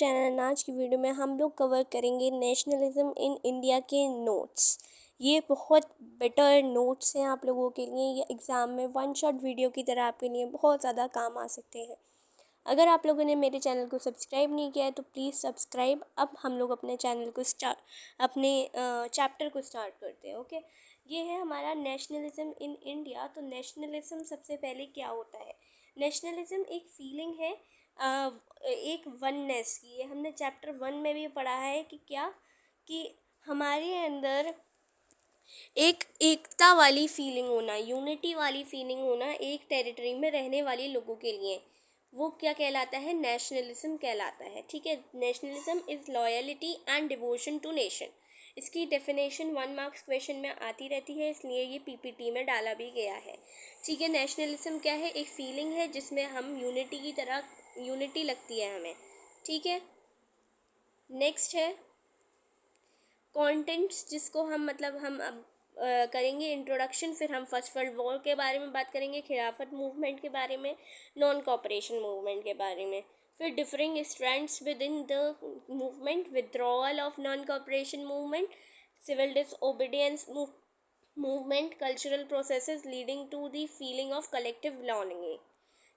Channel. आज की video में हम लोग कवर करेंगे नेशनलिज्म इन इंडिया के नोट्स। ये बहुत बेटर नोट्स हैं आप लोगों के लिए। ये एग्ज़ाम में वन शॉट वीडियो की तरह आपके लिए बहुत ज़्यादा काम आ सकते हैं। अगर आप लोगों ने मेरे चैनल को सब्सक्राइब नहीं किया है तो प्लीज़ सब्सक्राइब। अब हम लोग अपने चैनल को अपने चैप्टर को स्टार्ट करते हैं। ओके, ये है हमारा नेशनलिज्म इन इंडिया। तो नेशनलिज्म सबसे पहले क्या होता है? नेशनलिज्म एक फीलिंग है, एक वननेस की। ये हमने चैप्टर 1 में भी पढ़ा है कि क्या कि हमारे अंदर एक एकता वाली फीलिंग होना, यूनिटी वाली फीलिंग होना एक टेरिटरी में रहने वाले लोगों के लिए, वो क्या कहलाता है? नेशनलिज्म कहलाता है। ठीक है, nationalism is loyalty and devotion to nation. इसकी डेफिनेशन 1 मार्क्स क्वेश्चन में आती रहती है, इसलिए ये पीपीटी में डाला भी गया है। ठीक है, नेशनलिज्म क्या है? एक फीलिंग है जिसमें हम यूनिटी की तरह, यूनिटी लगती है हमें। ठीक है, नेक्स्ट है कंटेंट्स, जिसको हम हम अब करेंगे इंट्रोडक्शन। फिर हम फर्स्ट वर्ल्ड वॉर के बारे में बात करेंगे, खिलाफत मूवमेंट के बारे में, नॉन कॉपरेशन मूवमेंट के बारे में। फिर differing strands within the movement, withdrawal of non cooperation movement, civil disobedience movement, cultural processes leading to the feeling of collective belonging.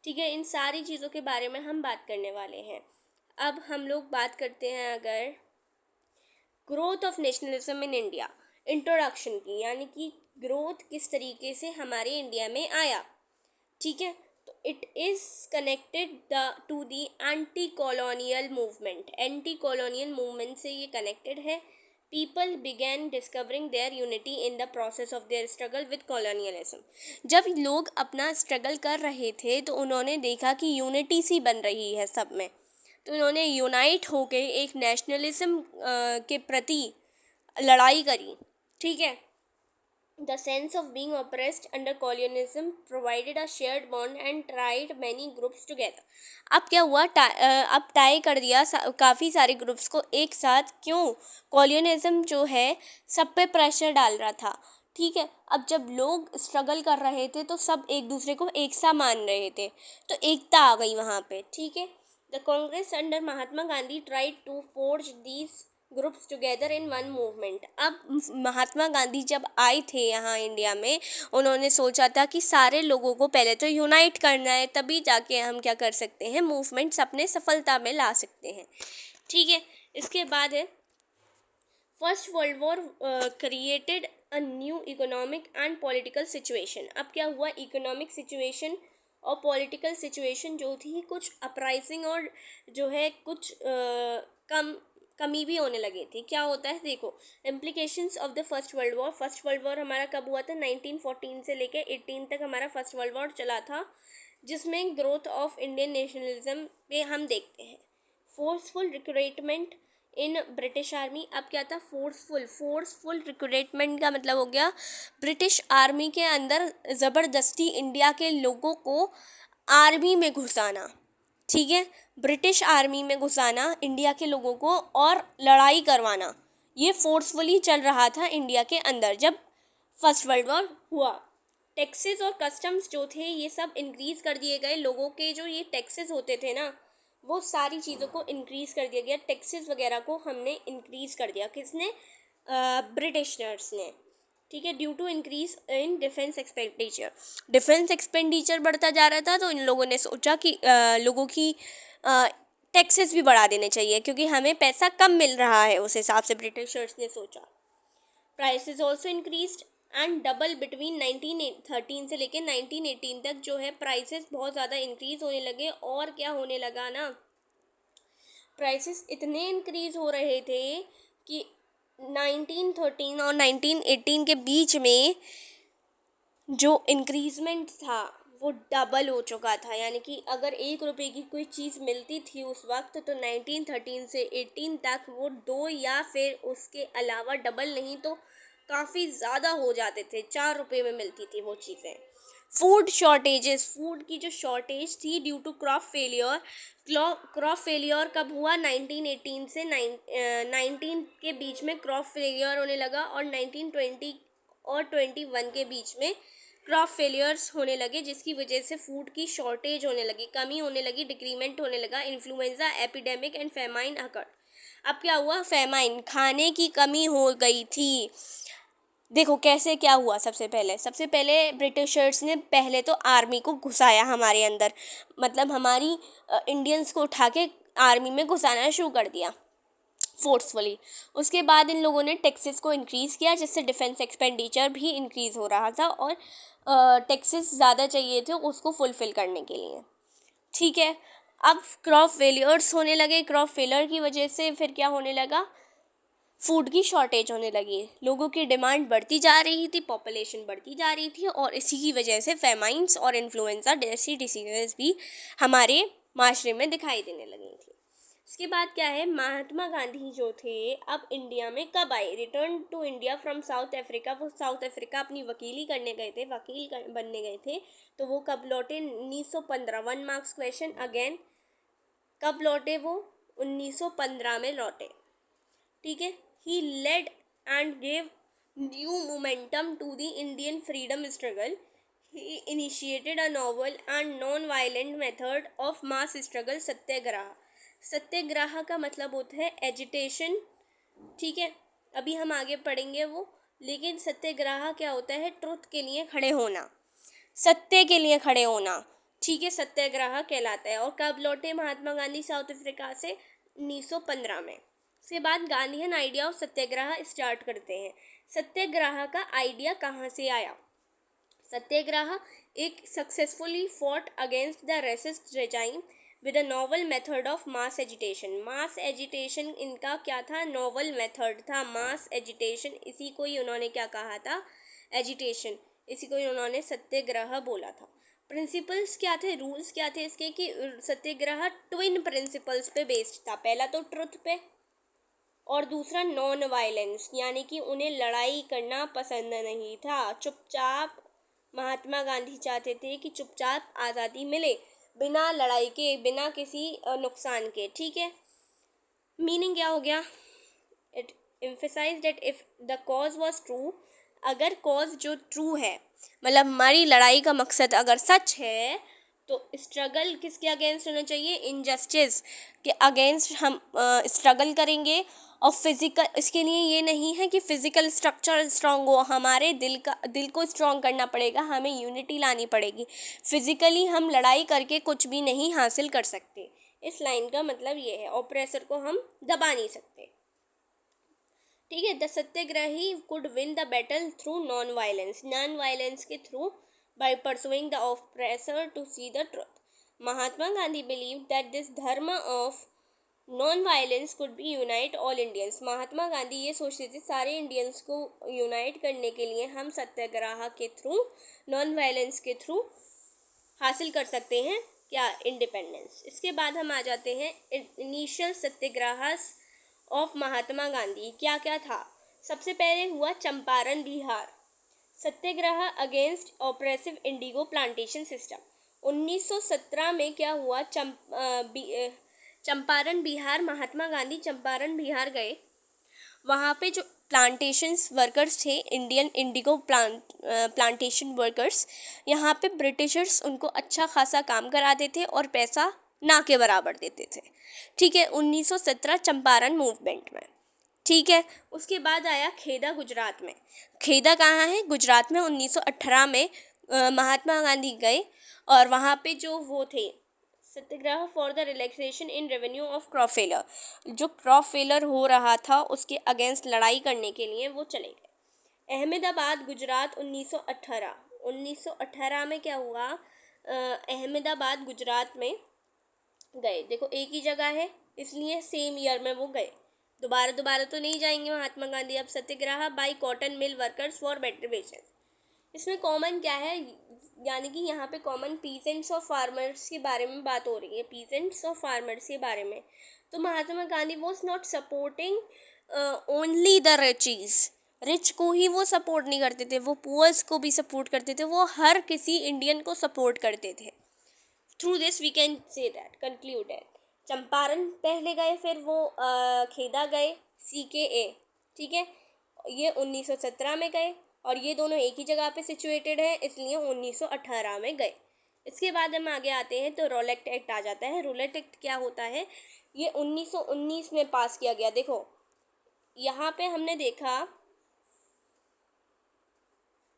ठीक है, इन सारी चीज़ों के बारे में हम बात करने वाले हैं। अब हम लोग बात करते हैं अगर growth of nationalism in India, introduction की, यानी कि ग्रोथ किस तरीके से हमारे इंडिया में आया। ठीक है, तो it is connected to the anti colonial movement. Anti colonial movement से ये कनेक्टेड है। People began discovering their unity in the process of their struggle with colonialism. जब लोग अपना स्ट्रगल कर रहे थे तो उन्होंने देखा कि यूनिटी सी बन रही है सब में, तो उन्होंने यूनाइट होकर एक नेशनलिज्म के प्रति लड़ाई करी। ठीक है, the sense of being oppressed under colonialism provided a shared bond and tied many groups together. अब क्या हुआ? अब टाई कर दिया काफ़ी सारे ग्रुप्स को एक साथ। क्यों? कॉलोनियलिज्म जो है सब पे प्रेशर डाल रहा था। ठीक है, अब जब लोग स्ट्रगल कर रहे थे तो सब एक दूसरे को एक सा मान रहे थे, तो एकता आ गई वहाँ पे। ठीक है, the Congress under Mahatma Gandhi tried to forge these groups together in one movement. अब महात्मा गांधी जब आए थे यहाँ इंडिया में, उन्होंने सोचा था कि सारे लोगों को पहले तो यूनाइट करना है, तभी जाके हम क्या कर सकते हैं, मूवमेंट्स अपने सफलता में ला सकते हैं। ठीक है, इसके बाद है first world war created a new economic and political situation. अब क्या हुआ? इकोनॉमिक सिचुएशन और पॉलिटिकल सिचुएशन जो थी, कुछ अपराइजिंग और जो है कुछ कमी भी होने लगी थी। क्या होता है देखो, implications of the first world war. First world war हमारा कब हुआ था? 1914 से लेके 18 तक हमारा फर्स्ट वर्ल्ड वॉर चला था, जिसमें ग्रोथ ऑफ इंडियन नेशनलिज्म पे हम देखते हैं। Forceful recruitment in British army. अब क्या था? फोर्सफुल रिक्रूटमेंट का मतलब हो गया ब्रिटिश आर्मी के अंदर ज़बरदस्ती इंडिया के लोगों को आर्मी में घुसाना। ठीक है, ब्रिटिश आर्मी में घुसाना इंडिया के लोगों को और लड़ाई करवाना, ये फोर्सफुली चल रहा था इंडिया के अंदर जब फर्स्ट वर्ल्ड वॉर हुआ। टैक्सेस और कस्टम्स जो थे ये सब इंक्रीज़ कर दिए गए। लोगों के जो ये टैक्सेस होते थे ना, वो सारी चीज़ों को इंक्रीज़ कर दिया गया। टैक्सेस वगैरह को हमने इंक्रीज़ कर दिया। किसने? ब्रिटिशर्स ने। ठीक है, due to increase in defence expenditure बढ़ता जा रहा था, तो इन लोगों ने सोचा कि लोगों की टैक्सेस भी बढ़ा देने चाहिए, क्योंकि हमें पैसा कम मिल रहा है, उस हिसाब से ब्रिटिशर्स ने सोचा। Prices also increased and double between 1913 से लेकर 1918 तक जो है प्राइसेस बहुत ज़्यादा इंक्रीज़ होने लगे। और क्या होने लगा ना, प्राइसेस इतने इंक्रीज़ हो रहे थे कि 1913 और 1918 के बीच में जो इंक्रीजमेंट था वो डबल हो चुका था। यानी कि अगर 1 रुपये की कोई चीज़ मिलती थी उस वक्त, तो 1913 से 18 तक वो 2 या फिर उसके अलावा डबल नहीं तो काफ़ी ज़्यादा हो जाते थे। 4 रुपये में मिलती थी वो चीज़ें। फूड शॉर्टेजेस, फूड की जो शॉर्टेज थी ड्यू टू क्रॉप फेलियर कब हुआ? 1918 से 19 के बीच में क्रॉप फेलियर होने लगा, और 1920 और 21 के बीच में क्रॉप फेलियर्स होने लगे, जिसकी वजह से फूड की शॉर्टेज होने लगी, कमी होने लगी, डिक्रीमेंट होने लगा, influenza epidemic and famine occurred. अब क्या हुआ, फेमाइन, खाने की कमी हो गई थी। देखो कैसे क्या हुआ, सबसे पहले ब्रिटिशर्स ने पहले तो आर्मी को घुसाया हमारे अंदर, मतलब हमारी इंडियंस को उठा के आर्मी में घुसाना शुरू कर दिया फोर्सफुली। उसके बाद इन लोगों ने टैक्सेस को इंक्रीज़ किया, जिससे डिफेंस एक्सपेंडिचर भी इंक्रीज़ हो रहा था और टैक्सेस ज़्यादा चाहिए थे उसको फुलफ़िल करने के लिए। ठीक है, अब क्रॉप फेलियर्स होने लगे, क्रॉप फेलियर की वजह से फिर क्या होने लगा, फूड की शॉर्टेज होने लगी, लोगों की डिमांड बढ़ती जा रही थी, पॉपुलेशन बढ़ती जा रही थी, और इसी की वजह से फेमाइन्स और इन्फ्लुएंजा जैसी डिसीजेस भी हमारे माशरे में दिखाई देने लगी थी। इसके बाद क्या है, महात्मा गांधी जो थे अब इंडिया में कब आए, return to India from South Africa. वो साउथ अफ्रीका अपनी वकीली करने गए थे, बनने गए थे, तो वो कब लौटे, 1915। 1 मार्क्स क्वेश्चन अगेन, कब लौटे वो, 1915 में लौटे। ठीक है, he led and gave new momentum to the Indian freedom struggle. He initiated a novel and non-violent method of mass struggle, सत्याग्रह। सत्याग्रह का मतलब होता है एजिटेशन। ठीक है, अभी हम आगे पढ़ेंगे वो, लेकिन सत्याग्रह क्या होता है, ट्रुथ के लिए खड़े होना, सत्य के लिए खड़े होना। ठीक है, सत्याग्रह कहलाता है। और कब लौटे महात्मा गांधी साउथ अफ्रीका से, 1915 में। उसके बाद Gandhian idea of Satyagraha start करते हैं। सत्याग्रह का आइडिया कहाँ से आया, सत्याग्रह एक successfully fought against the racist regime with a novel method of mass agitation. Mass agitation इनका क्या था, नॉवल मेथड था, मास एजिटेशन, इसी को ही उन्होंने क्या कहा था, एजिटेशन, इसी को ही उन्होंने सत्याग्रह बोला था। प्रिंसिपल्स क्या थे, रूल्स क्या थे इसके, कि सत्याग्रह ट्विन प्रिंसिपल्स पे बेस्ड था। पहला तो ट्रुथ पे, और दूसरा नॉन वायलेंस, यानी कि उन्हें लड़ाई करना पसंद नहीं था, चुपचाप। महात्मा गांधी चाहते थे कि चुपचाप आज़ादी मिले, बिना लड़ाई के, बिना किसी नुकसान के। ठीक है, मीनिंग क्या हो गया, it emphasise that if the cause was true, अगर कॉज जो ट्रू है, मतलब हमारी लड़ाई का मकसद अगर सच है, तो स्ट्रगल किसके अगेंस्ट होना चाहिए, इनजस्टिस के अगेंस्ट हम स्ट्रगल करेंगे। और फिज़िकल, इसके लिए ये नहीं है कि फ़िज़िकल स्ट्रक्चर स्ट्रांग हो, हमारे दिल को स्ट्रांग करना पड़ेगा, हमें यूनिटी लानी पड़ेगी। फिज़िकली हम लड़ाई करके कुछ भी नहीं हासिल कर सकते। इस लाइन का मतलब ये है, ऑपरेसर को हम दबा नहीं सकते। ठीक है, the satyagrahi could win the battle through non violence, non violence के through, by pursuing the oppressor to see the truth. Mahatma Gandhi believe that this dharma of non violence could be unite all Indians. Mahatma Gandhi ये सोचते थे सारे इंडियंस को unite करने के लिए हम सत्याग्रह के थ्रू, नॉन वायलेंस के थ्रू हासिल कर सकते हैं क्या, इंडिपेंडेंस। इसके बाद हम आ जाते हैं इनिशियल सत्याग्रह ऑफ महात्मा गांधी। क्या क्या था, सबसे पहले हुआ Champaran Bihar satyagraha against oppressive indigo plantation system. 1917 में क्या हुआ, चंपारण बिहार, महात्मा गांधी चंपारण बिहार गए। वहाँ पे जो प्लांटेशंस वर्कर्स थे, इंडियन इंडिगो प्लांटेशन वर्कर्स, यहाँ पे ब्रिटिशर्स उनको अच्छा खासा काम कराते थे और पैसा ना के बराबर देते थे। ठीक है, 1917 चंपारण मूवमेंट में। ठीक है, उसके बाद आया खेदा गुजरात में। खेदा कहाँ है, गुजरात में। 1918 में महात्मा गांधी गए और वहाँ पे जो वो थे, satyagraha for the relaxation in revenue of crop failure, जो क्रॉप फेलर हो रहा था उसके अगेंस्ट लड़ाई करने के लिए वो चले गए। अहमदाबाद गुजरात 1918 में क्या हुआ, अहमदाबाद गुजरात में गए। देखो एक ही जगह है, इसलिए सेम ईयर में वो गए, दोबारा तो नहीं जाएंगे महात्मा गांधी। अब satyagraha by cotton mill workers for better wages, इसमें कॉमन क्या है, यानी कि यहाँ पे कॉमन पीसेंट्स और फार्मर्स के बारे में बात हो रही है, पीसेंट्स और फार्मर्स के बारे में। तो Mahatma Gandhi was not supporting only the rich को ही वो सपोर्ट नहीं करते थे, वो पुअर्स को भी सपोर्ट करते थे, वो हर किसी इंडियन को सपोर्ट करते थे। Through this we can say that, conclude that Champaran पहले गए, फिर वो खेदा गए, CKA। ठीक है, ये 1917 में गए और ये दोनों एक ही जगह पे सिचुएटेड है, इसलिए 1918 में गए। इसके बाद हम आगे आते हैं तो रोलेट एक्ट आ जाता है। रोलेट एक्ट क्या होता है, ये 1919 में पास किया गया। देखो यहाँ पे हमने देखा,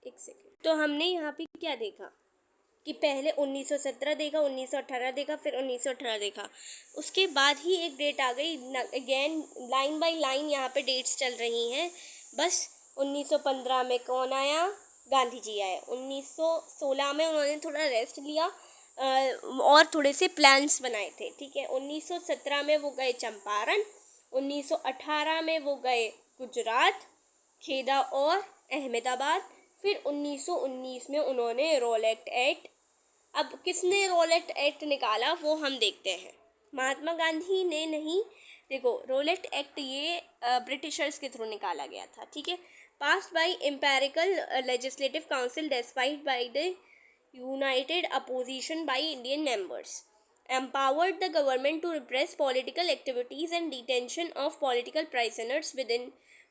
एक सेकेंड, तो हमने यहाँ पे क्या देखा कि पहले 1917 देखा, 1918 देखा, फिर 1918 देखा। उसके बाद ही एक डेट आ गई, अगेन लाइन बाय लाइन यहाँ पे डेट्स चल रही हैं। बस 1915 में कौन आया, गांधी जी आए। 1916 में उन्होंने थोड़ा रेस्ट लिया और थोड़े से प्लान्स बनाए थे, ठीक है। 1917 में वो गए चंपारण, 1918 में वो गए गुजरात, खेड़ा और अहमदाबाद, फिर 1919 में उन्होंने रोलेट एक्ट। अब किसने रोलेट एक्ट निकाला वो हम देखते हैं। महात्मा गांधी ने नहीं, देखो रोलेट एक्ट ये ब्रिटिशर्स के थ्रू निकाला गया था, ठीक है। Passed by empirical legislative council despite by the United opposition by Indian members, empowered the government to repress political activities and detention of political prisoners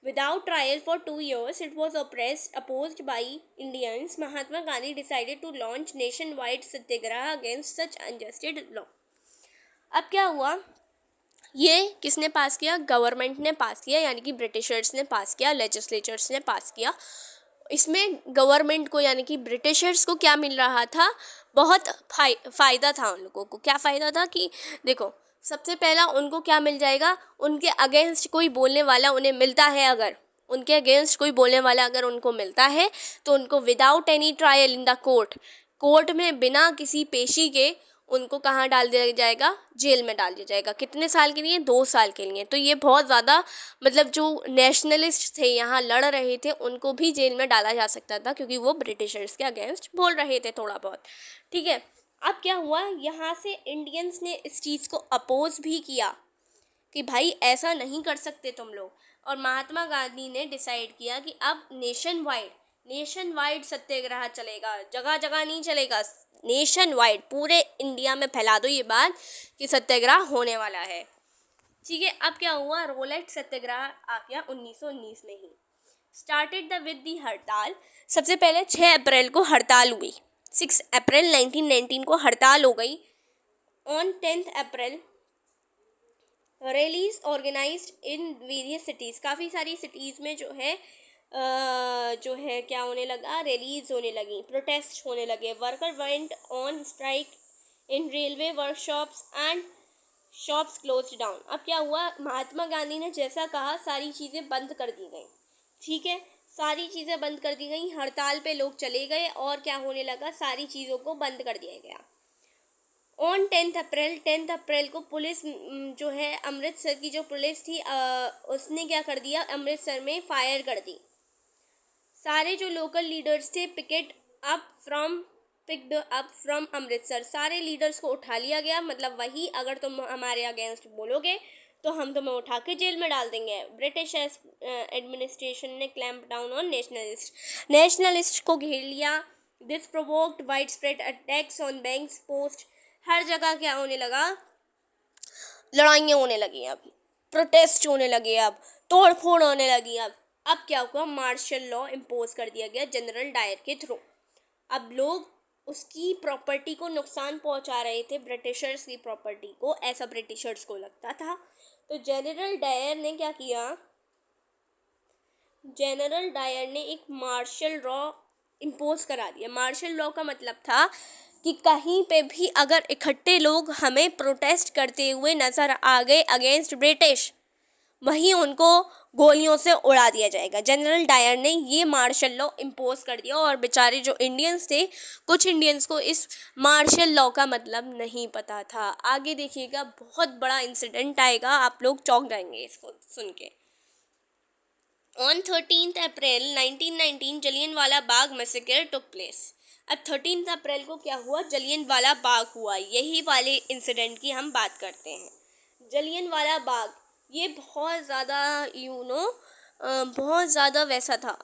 without trial for 2 years. It was opposed by Indians. Mahatma Gandhi decided to launch nationwide satyagraha against such unjust law. अब क्या हुआ, ये किसने पास किया, government ने पास किया, यानी कि ब्रिटिशर्स ने पास किया, लेजिस्लेचर्स ने पास किया। इसमें गवर्नमेंट को यानी कि ब्रिटिशर्स को क्या मिल रहा था, बहुत फ़ायदा था उन लोगों को। क्या फ़ायदा था कि देखो सबसे पहला उनको क्या मिल जाएगा, उनके अगेंस्ट कोई बोलने वाला उन्हें मिलता है, अगर उनके अगेंस्ट कोई बोलने वाला अगर उनको मिलता है तो उनको without any trial in the court में बिना किसी पेशी के उनको कहाँ डाल दिया जाएगा, जेल में डाल दिया जाएगा। कितने साल के लिए, 2 साल के लिए। तो ये बहुत ज़्यादा मतलब जो नेशनलिस्ट थे यहाँ लड़ रहे थे उनको भी जेल में डाला जा सकता था, क्योंकि वो ब्रिटिशर्स के अगेंस्ट बोल रहे थे थोड़ा बहुत, ठीक है। अब क्या हुआ, यहाँ से इंडियंस ने इस चीज़ को अपोज भी किया कि भाई ऐसा नहीं कर सकते तुम लोग। और महात्मा गांधी ने डिसाइड किया कि अब नेशन वाइड सत्याग्रह चलेगा, जगह जगह नहीं चलेगा, नेशन वाइड पूरे इंडिया में फैला दो ये बात कि सत्याग्रह होने वाला है, ठीक है। अब क्या हुआ, रोलेट सत्याग्रह आ गया 1919 में ही। स्टार्टेड द विद दी हड़ताल। सबसे पहले 6 अप्रैल को हड़ताल हुई, 6 अप्रैल 1919 को हड़ताल हो गई। On 10 April rallies organised in various cities. काफ़ी सारी सिटीज़ में जो है क्या होने लगा, रैलीज होने लगी, प्रोटेस्ट होने लगे। Worker went on strike in railway workshops and shops closed down. अब क्या हुआ, महात्मा गांधी ने जैसा कहा सारी चीज़ें बंद कर दी गई, ठीक है। सारी चीज़ें बंद कर दी गई, हड़ताल पे लोग चले गए और क्या होने लगा, सारी चीज़ों को बंद कर दिया गया। ऑन 10 अप्रैल को पुलिस जो है अमृतसर की जो पुलिस थी उसने क्या कर दिया, अमृतसर में फायर कर दी। सारे जो लोकल लीडर्स थे पिक्ड अप फ्रॉम अमृतसर, सारे लीडर्स को उठा लिया गया। मतलब वही, अगर तुम हमारे अगेंस्ट बोलोगे तो हम तुम्हें उठा के जेल में डाल देंगे। ब्रिटिश एडमिनिस्ट्रेशन ने क्लैम्प डाउन ऑन नेशनलिस्ट को घेर लिया। This provoked widespread attacks on banks, post. हर जगह क्या होने लगा, लड़ाइयाँ होने लगी, अब प्रोटेस्ट होने लगे, अब तोड़ फोड़ होने लगी। अब क्या हुआ, मार्शल लॉ इम्पोज कर दिया गया जनरल डायर के थ्रू। अब लोग उसकी प्रॉपर्टी को नुकसान पहुंचा रहे थे, ब्रिटिशर्स की प्रॉपर्टी को, ऐसा ब्रिटिशर्स को लगता था। तो जनरल डायर ने क्या किया, जनरल डायर ने एक मार्शल लॉ इम्पोज करा दिया। मार्शल लॉ का मतलब था कि कहीं पे भी अगर इकट्ठे लोग हमें प्रोटेस्ट करते हुए नज़र आ गए अगेंस्ट ब्रिटिश, वहीं उनको गोलियों से उड़ा दिया जाएगा। जनरल डायर ने ये मार्शल लॉ इम्पोज कर दिया और बेचारे जो इंडियंस थे, कुछ इंडियंस को इस मार्शल लॉ का मतलब नहीं पता था। आगे देखिएगा बहुत बड़ा इंसिडेंट आएगा, आप लोग चौंक जाएंगे इसको सुन के। On 13 April 1919 Jallianwala Bagh massacre took place. अब 13 अप्रैल को क्या हुआ, जलियनवाला बाग हुआ। यही वाले इंसिडेंट की हम बात करते हैं। जलियनवाला बाग ये बहुत ज़्यादा बहुत ज़्यादा वैसा था,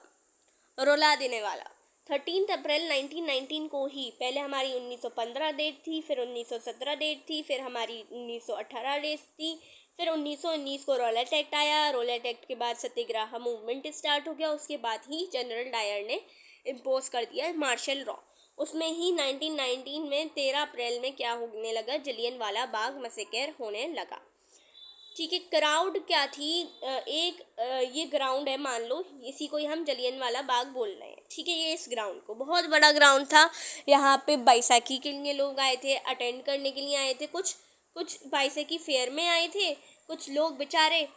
रुला देने वाला। 13 अप्रैल 1919 को ही, पहले हमारी 1915 डेट थी, फिर 1917 डेट थी, फिर हमारी 1918 डेट थी, फिर 1919 को रॉलेट एक्ट आया। रॉलेट एक्ट के बाद सत्याग्रह मूवमेंट स्टार्ट हो गया। उसके बाद ही जनरल डायर ने इम्पोज कर दिया मार्शल लॉ। उसमें ही 1919 में 13 अप्रैल में क्या होने लगा, जलियनवाला बाग मैसेकर होने लगा। ठीक है, क्राउड क्या थी, ये ग्राउंड है, मान लो इसी को ही हम जलियनवाला बाग बोल रहे हैं। ठीक है, ये इस ग्राउंड को, बहुत बड़ा ग्राउंड था। यहाँ पे बैसाखी के लिए लोग आए थे, अटेंड करने के लिए आए थे। कुछ बैसाखी फेयर में आए थे, कुछ लोग बेचारे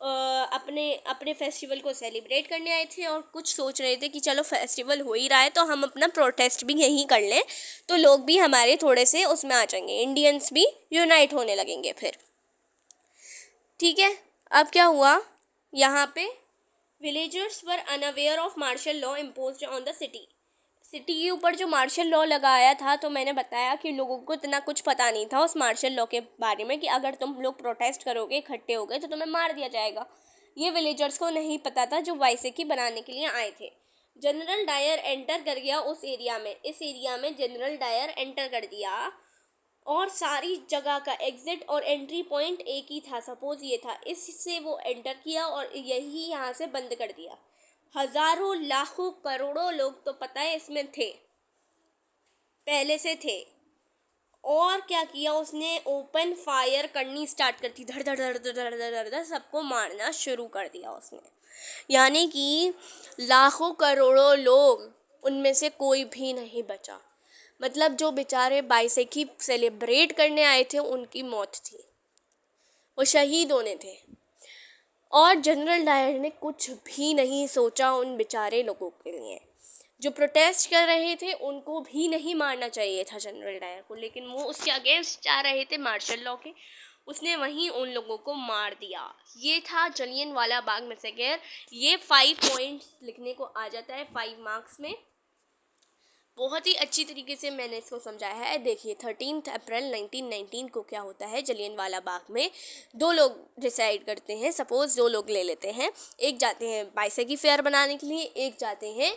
अपने अपने फेस्टिवल को सेलिब्रेट करने आए थे, और कुछ सोच रहे थे कि चलो फेस्टिवल हो ही रहा है तो हम अपना प्रोटेस्ट भी यहीं कर लें, तो लोग भी हमारे थोड़े से उसमें आ जाएंगे, इंडियंस भी यूनाइट होने लगेंगे फिर। ठीक है, अब क्या हुआ, यहाँ पे villagers were unaware of martial law imposed on the city के ऊपर जो मार्शल लॉ लगाया था। तो मैंने बताया कि लोगों को इतना कुछ पता नहीं था उस मार्शल लॉ के बारे में कि अगर तुम लोग प्रोटेस्ट करोगे, इकट्ठे हो गए, तो तुम्हें मार दिया जाएगा। ये विलेजर्स को नहीं पता था जो वाइसेकी बनाने के लिए आए थे। जनरल डायर एंटर कर गया उस एरिया में। इस एरिया में जनरल डायर एंटर कर दिया, और सारी जगह का एग्जिट और एंट्री पॉइंट एक ही था। सपोज ये था, इससे वो एंटर किया और यही यहाँ से बंद कर दिया। हजारों लाखों करोड़ों लोग तो पता है इसमें थे, पहले से थे। और क्या किया उसने, ओपन फायर करनी स्टार्ट कर दी, धड़ धड़ धड़ धड़ धड़ धड़ धड़ धड़, सबको मारना शुरू कर दिया उसने। यानी कि लाखों करोड़ों लोग, उनमें से कोई भी नहीं बचा। मतलब जो बेचारे बैसाखी सेलिब्रेट करने आए थे उनकी मौत थी, वो शहीद होने थे। और जनरल डायर ने कुछ भी नहीं सोचा उन बेचारे लोगों के लिए। जो प्रोटेस्ट कर रहे थे उनको भी नहीं मारना चाहिए था जनरल डायर को, लेकिन वो उसके अगेंस्ट जा रहे थे मार्शल लॉ के, उसने वहीं उन लोगों को मार दिया। ये था जलियनवाला बाग मैसेकर। ये 5 पॉइंट्स लिखने को आ जाता है 5 मार्क्स में। बहुत ही अच्छी तरीके से मैंने इसको समझाया है। देखिए 13 अप्रैल 1919 को क्या होता है, जलियनवाला बाग में 2 लोग डिसाइड करते हैं। सपोज 2 लोग ले लेते हैं, एक जाते हैं बैसाखी फेयर बनाने के लिए, एक जाते हैं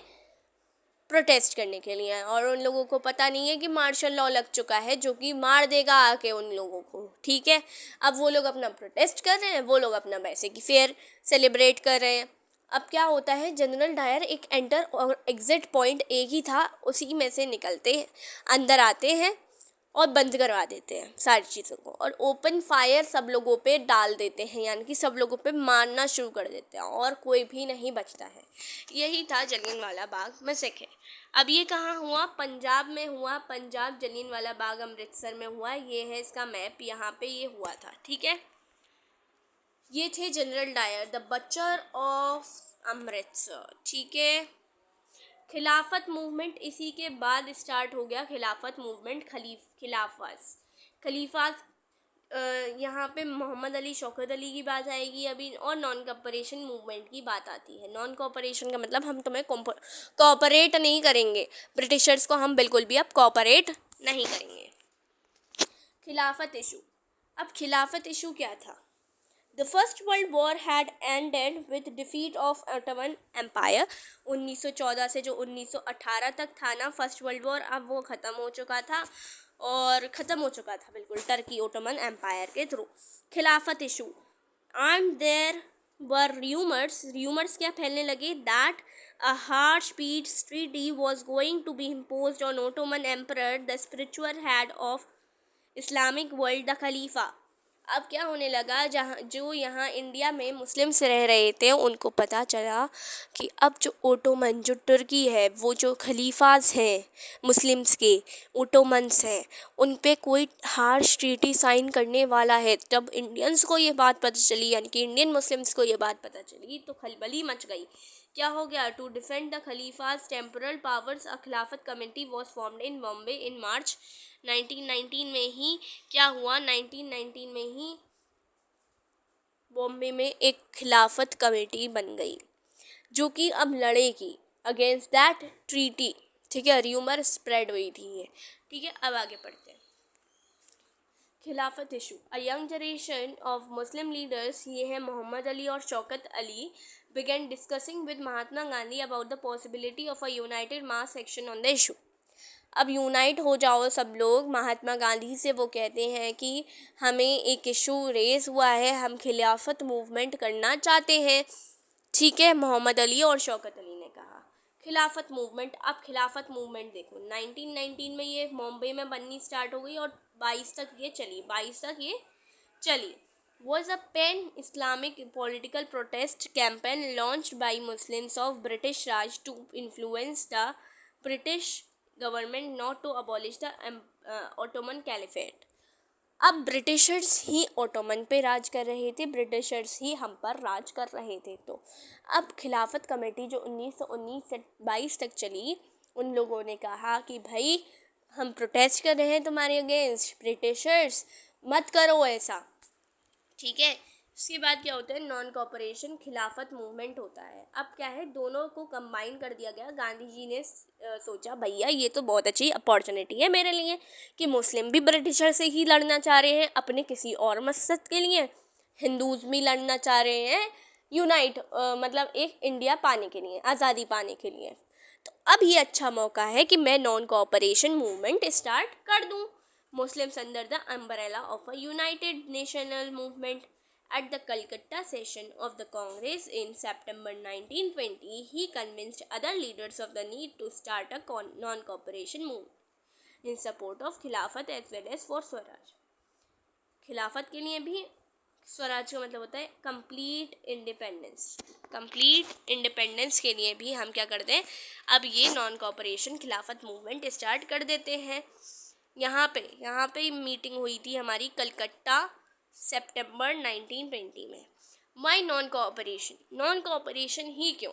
प्रोटेस्ट करने के लिए। और उन लोगों को पता नहीं है कि मार्शल लॉ लग चुका है जो कि मार देगा आके उन लोगों को। ठीक है, अब वो लोग अपना प्रोटेस्ट कर रहे हैं, वो लोग अपना बैसाखी फेयर सेलिब्रेट कर रहे हैं। अब क्या होता है, जनरल डायर एक एंटर और एग्जिट पॉइंट एक ही था, उसी में से निकलते हैं, अंदर आते हैं और बंद करवा देते हैं सारी चीज़ों को, और ओपन फायर सब लोगों पे डाल देते हैं, यानी कि सब लोगों पे मारना शुरू कर देते हैं और कोई भी नहीं बचता है। यही था जलियनवाला बाग मैसेकर। अब ये कहाँ हुआ, पंजाब में हुआ। पंजाब, जलियनवाला बाग अमृतसर में हुआ। ये है इसका मैप, यहाँ पे ये हुआ था। ठीक है, ये थे General Dyer, the butcher of Amritsar. ठीक है, खिलाफत मूवमेंट इसी के बाद स्टार्ट हो गया। खिलाफत मूवमेंट, खलीफात यहाँ पे मोहम्मद अली, शौकत अली की बात आएगी अभी, और नॉन कॉपरेशन मूवमेंट की बात आती है। नॉन कॉपरेशन का मतलब हम तुम्हें कॉपरेट नहीं करेंगे, ब्रिटिशर्स को हम बिल्कुल भी अब कॉपरेट नहीं करेंगे। खिलाफत इशू। अब खिलाफत इशू क्या था, The First World War had ended with defeat of Ottoman Empire। 1914 से जो 1918 तक था ना फर्स्ट वर्ल्ड वॉर, अब वो ख़त्म हो चुका था, और ख़त्म हो चुका था बिल्कुल टर्की ओटोमन एम्पायर के थ्रू। Khilafat issue, and there were rumours क्या फैलने लगे, that a harsh peace treaty was going to be imposed on Ottoman emperor, the spiritual head of Islamic world, the खलीफा। अब क्या होने लगा, जहाँ जो यहाँ इंडिया में मुस्लिम्स रह रहे थे उनको पता चला कि अब जो ओटोमन, जो तुर्की है, वो जो खलीफाज हैं मुस्लिम्स के, ओटोमन्स हैं, उन पे कोई हार्श ट्रीटी साइन करने वाला है। तब इंडियंस को ये बात पता चली, यानी कि इंडियन मुस्लिम्स को ये बात पता चली, तो खलबली मच गई। क्या हो गया, टू डिफेंड द खलीफाज temporal powers a Khilafat committee was formed in Bombay in March 1919 में ही। क्या हुआ, 1919 में ही बॉम्बे में एक खिलाफत कमेटी बन गई जो कि अब लड़ेगी अगेंस्ट दैट ट्रीटी। ठीक है, र्यूमर स्प्रेड हुई थी ये। ठीक है, अब आगे पढ़ते हैं। खिलाफत issue, a young generation of Muslim leaders, ये है मोहम्मद अली और Shaukat Ali, began discussing with Mahatma Gandhi about the possibility of a united mass action on the issue। अब यूनाइट हो जाओ सब लोग। महात्मा गांधी से वो कहते हैं कि हमें एक इशू रेज हुआ है, हम खिलाफत मूवमेंट करना चाहते हैं। ठीक है, मोहम्मद अली और शौकत अली ने कहा खिलाफत मूवमेंट। अब खिलाफत मूवमेंट देखो 1919 में ये मुंबई में बननी स्टार्ट हो गई और 22 तक ये चली। Was a pan-Islamic political protest campaign launched by Muslims of British Raj to influence the British government not to abolish the Ottoman Caliphate। अब ब्रिटिशर्स ही ओटोमन पे राज कर रहे थे, ब्रिटिशर्स ही हम पर राज कर रहे थे। तो अब खिलाफत कमेटी जो 1919 से 22 तक चली, उन लोगों ने कहा कि भाई हम प्रोटेस्ट कर रहे हैं तुम्हारे अगेंस्ट, ब्रिटिशर्स मत करो ऐसा। ठीक है, उसके बाद क्या होता है, नॉन कॉपरेशन खिलाफत मूवमेंट होता है। अब क्या है, दोनों को कंबाइन कर दिया गया। गांधी जी ने सोचा भैया ये तो बहुत अच्छी अपॉर्चुनिटी है मेरे लिए कि मुस्लिम भी ब्रिटिशर से ही लड़ना चाह रहे हैं अपने किसी और मकसद के लिए, हिंदूज भी लड़ना चाह रहे हैं यूनाइट मतलब एक इंडिया पाने के लिए, आज़ादी पाने के लिए। तो अब ये अच्छा मौका है कि मैं नॉन कॉपरेशन मूवमेंट स्टार्ट कर दूँ। Muslims under the umbrella of a United National Movement। At the Calcutta session of the Congress in September 1920, he convinced other leaders of the need to start a non-cooperation movement in support of Khilafat as well as for Swaraj। खिलाफत के लिए भी, स्वराज का मतलब होता है complete independence. Complete independence के लिए भी हम क्या करते हैं, अब ये नॉन कॉपरेशन खिलाफत मूवमेंट स्टार्ट कर देते हैं। यहाँ पे मीटिंग हुई थी हमारी कलकत्ता सितंबर 1920 में। वाई नॉन कॉपरेशन ही क्यों?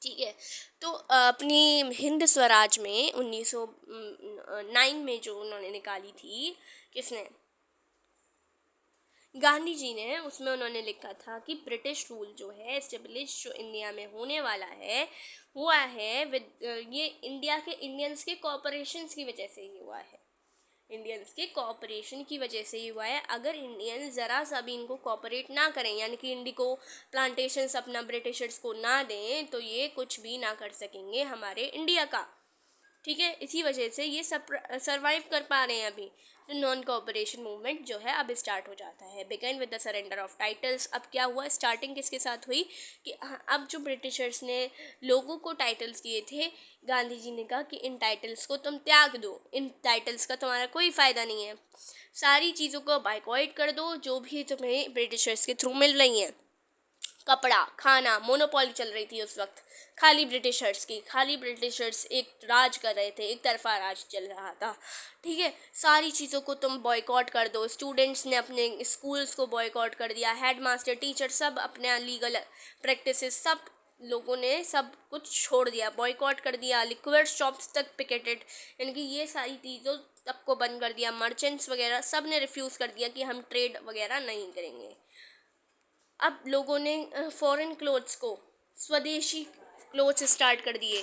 ठीक है, तो अपनी हिंद स्वराज में 1909 में जो उन्होंने निकाली थी, किसने, गांधी जी ने, उसमें उन्होंने लिखा था कि ब्रिटिश रूल जो है एस्टेब्लिश जो इंडिया में होने वाला है हुआ है ये इंडिया के इंडियंस के कॉपरेशन की वजह से ही हुआ है। इंडियंस के कॉपरेशन की वजह से ही हुआ है। अगर इंडियंस ज़रा सा भी इनको कॉपरेट ना करें, यानी कि इंडिको प्लांटेशंस अपना ब्रिटिशर्स को ना दें, तो ये कुछ भी ना कर सकेंगे हमारे इंडिया का। ठीक है, इसी वजह से ये सर्वाइव कर पा रहे हैं अभी। तो नॉन कॉपरेशन मूवमेंट जो है अब स्टार्ट हो जाता है। Begin with the surrender of titles. अब क्या हुआ, स्टार्टिंग किसके साथ हुई कि अब जो ब्रिटिशर्स ने लोगों को टाइटल्स दिए थे, गांधी जी ने कहा कि इन टाइटल्स को तुम त्याग दो, इन टाइटल्स का तुम्हारा कोई फ़ायदा नहीं है, सारी चीज़ों को बाइकआउट कर दो जो भी तुम्हें ब्रिटिशर्स के थ्रू मिल रही हैं। कपड़ा, खाना, मोनोपोली चल रही थी उस वक्त खाली ब्रिटिशर्स एक राज कर रहे थे, एक तरफा राज चल रहा था। ठीक है, सारी चीज़ों को तुम बॉयकॉट कर दो। स्टूडेंट्स ने अपने स्कूल्स को बॉयकॉट कर दिया, हेडमास्टर, टीचर सब अपने लीगल प्रैक्टिसेस सब लोगों ने सब कुछ छोड़ दिया, बॉयकॉट कर दिया। लिक्विड शॉप्स तक पिकेटेड, यानी कि ये सारी चीज़ों सबको बंद कर दिया। मर्चेंट्स वगैरह सब ने रिफ्यूज़ कर दिया कि हम ट्रेड वगैरह नहीं करेंगे। अब लोगों ने फॉरेन क्लोथ्स को, स्वदेशी क्लोथ्स स्टार्ट कर दिए।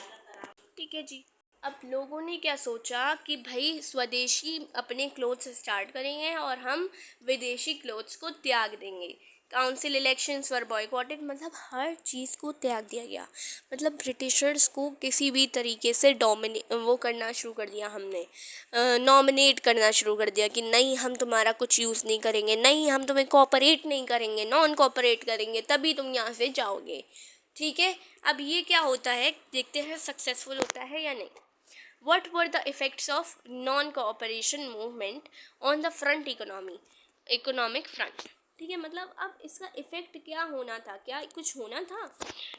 ठीक है जी, अब लोगों ने क्या सोचा कि भाई स्वदेशी अपने क्लोथ्स स्टार्ट करेंगे और हम विदेशी क्लोथ्स को त्याग देंगे। काउंसिल इलेक्शंस वर बॉयकॉटेड, मतलब हर चीज़ को त्याग दिया गया। मतलब ब्रिटिशर्स को किसी भी तरीके से वो करना शुरू कर दिया हमने, नॉमिनेट करना शुरू कर दिया कि नहीं हम तुम्हारा कुछ यूज़ नहीं करेंगे, नहीं हम तुम्हें कोऑपरेट नहीं करेंगे, नॉन कोऑपरेट करेंगे तभी तुम यहाँ से जाओगे। ठीक है, अब ये क्या होता है देखते हैं, सक्सेसफुल होता है या नहीं। What were the effects of non-cooperation movement on the front economic front? ठीक है, मतलब अब इसका इफ़ेक्ट क्या होना था, क्या कुछ होना था।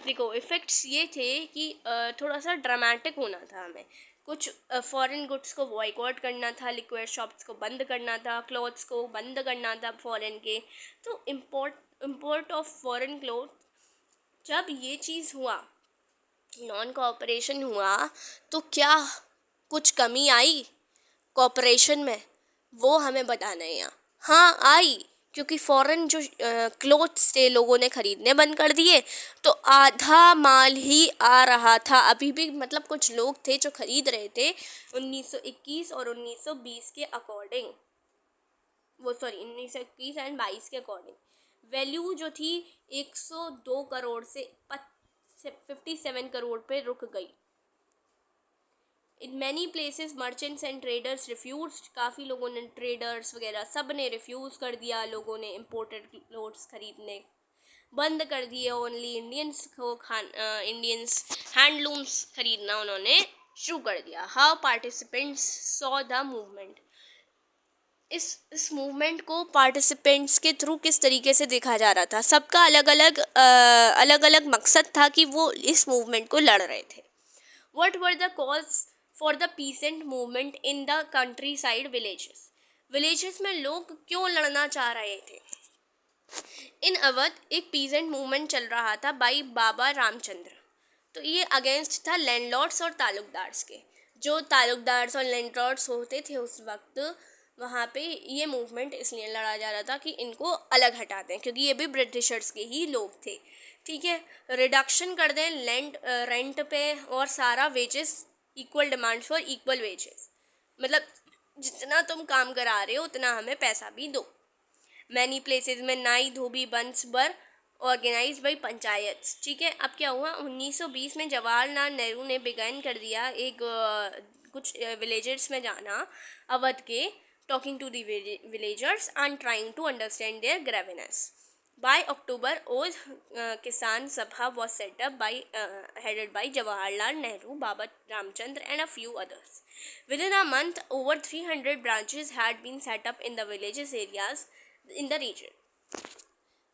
देखो इफ़ेक्ट्स ये थे कि थोड़ा सा ड्रामेटिक होना था हमें। कुछ फॉरेन गुड्स को बॉयकॉट करना था, लिक्विड शॉप्स को बंद करना था, क्लॉथ्स को बंद करना था फॉरेन के। तो इम्पोर्ट ऑफ फॉरेन क्लॉथ, जब ये चीज़ हुआ, नॉन कोऑपरेशन हुआ, तो क्या कुछ कमी आई कोऑपरेशन में, वो हमें बताना है यहाँ। हाँ आई, क्योंकि फ़ॉरेन जो क्लोथ्स थे लोगों ने ख़रीदने बंद कर दिए, तो आधा माल ही आ रहा था अभी भी। मतलब कुछ लोग थे जो ख़रीद रहे थे 1921 और 1920 के अकॉर्डिंग, 1921 एंड 22 के अकॉर्डिंग वैल्यू जो थी 102 करोड़ से 57 करोड़ पे रुक गई। In many places merchants and traders refuse, काफ़ी लोगों ने, ट्रेडर्स वगैरह सब ने रिफ्यूज़ कर दिया, लोगों ने इम्पोर्टेड क्लोथ्स खरीदने बंद कर दिए। ओनली इंडियंस को इंडियंस हैंडलूम्स खरीदना उन्होंने शुरू कर दिया। How participants saw the movement, इस मूवमेंट को पार्टिसिपेंट्स के थ्रू किस तरीके से देखा जा रहा था। सबका अलग अलग मकसद था कि वो इस मूवमेंट को लड़ रहे थे। What were the cause for the peasant movement in the countryside villages? Villages में लोग क्यों लड़ना चाह रहे थे? इन अवध एक पीजेंट मूवमेंट चल रहा था बाई बाबा रामचंद्र। तो ये अगेंस्ट था लैंडलॉर्ड्स और तालुकदार्स के। जो तालुकदार्स और लैंडलॉर्ड्स होते थे उस वक्त, वहाँ पे ये मूवमेंट इसलिए लड़ा जा रहा था कि इनको अलग हटा दें, क्योंकि ये भी ब्रिटिशर्स के ही लोग थे। ठीक है, रिडक्शन कर दें लैंड रेंट पे, और सारा wages, equal demand for equal wages, मतलब जितना तुम काम करा रहे हो उतना हमें पैसा भी दो। मैनी प्लेसेस में नाई धोबी बंस बर ऑर्गेनाइज बाई पंचायत। ठीक है, अब क्या हुआ, 1920 में जवाहरलाल नेहरू ने बिगैन कर दिया एक कुछ विलेजर्स में जाना अवध के, talking to the villagers and trying to understand their grievances. By October, Oath Kisan Sabha was set up headed by Jawaharlal Nehru, Baba Ramchandra, and a few others. Within a month, over 300 branches had been set up in the villages areas in the region.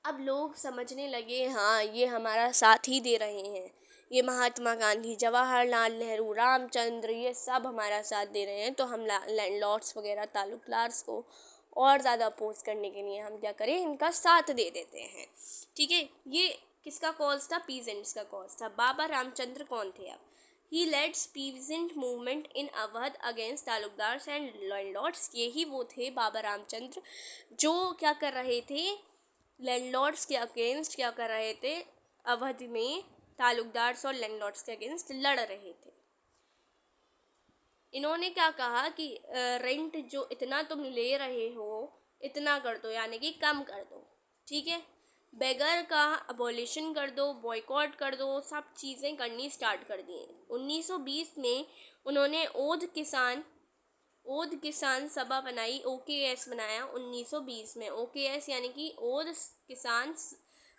अब लोग समझने लगे, हाँ ये हमारा साथ ही दे रहे हैं, ये महात्मा गांधी, जवाहरलाल नेहरू, रामचंद्र, ये सब हमारा साथ दे रहे हैं, तो हम लैंडलॉर्ड्स वगैरह तालुकदार्स को और ज़्यादा अपोज करने के लिए हम क्या करें, इनका साथ दे देते हैं। ठीक है, ये किसका कॉज था? पीजेंट्स का कॉज था। बाबा रामचंद्र कौन थे? अब he leads peasant movement in Awadh against talukdars and landlords. ये ही वो थे बाबा रामचंद्र जो क्या कर रहे थे, लैंडलॉर्ड्स के अगेंस्ट क्या कर रहे थे, अवध में तालुकदार्स और लैंडलॉर्ड्स के अगेंस्ट लड़ रहे थे। इन्होंने क्या कहा कि रेंट जो इतना तुम ले रहे हो इतना कर दो, यानी कि कम कर दो। ठीक है, बेगर का अबॉलिशन कर दो, बॉयकॉट कर दो, सब चीज़ें करनी स्टार्ट कर दी। 1920 में उन्होंने ओध किसान सभा बनाई, OKS बनाया 1920 में। OKS यानी कि ओध किसान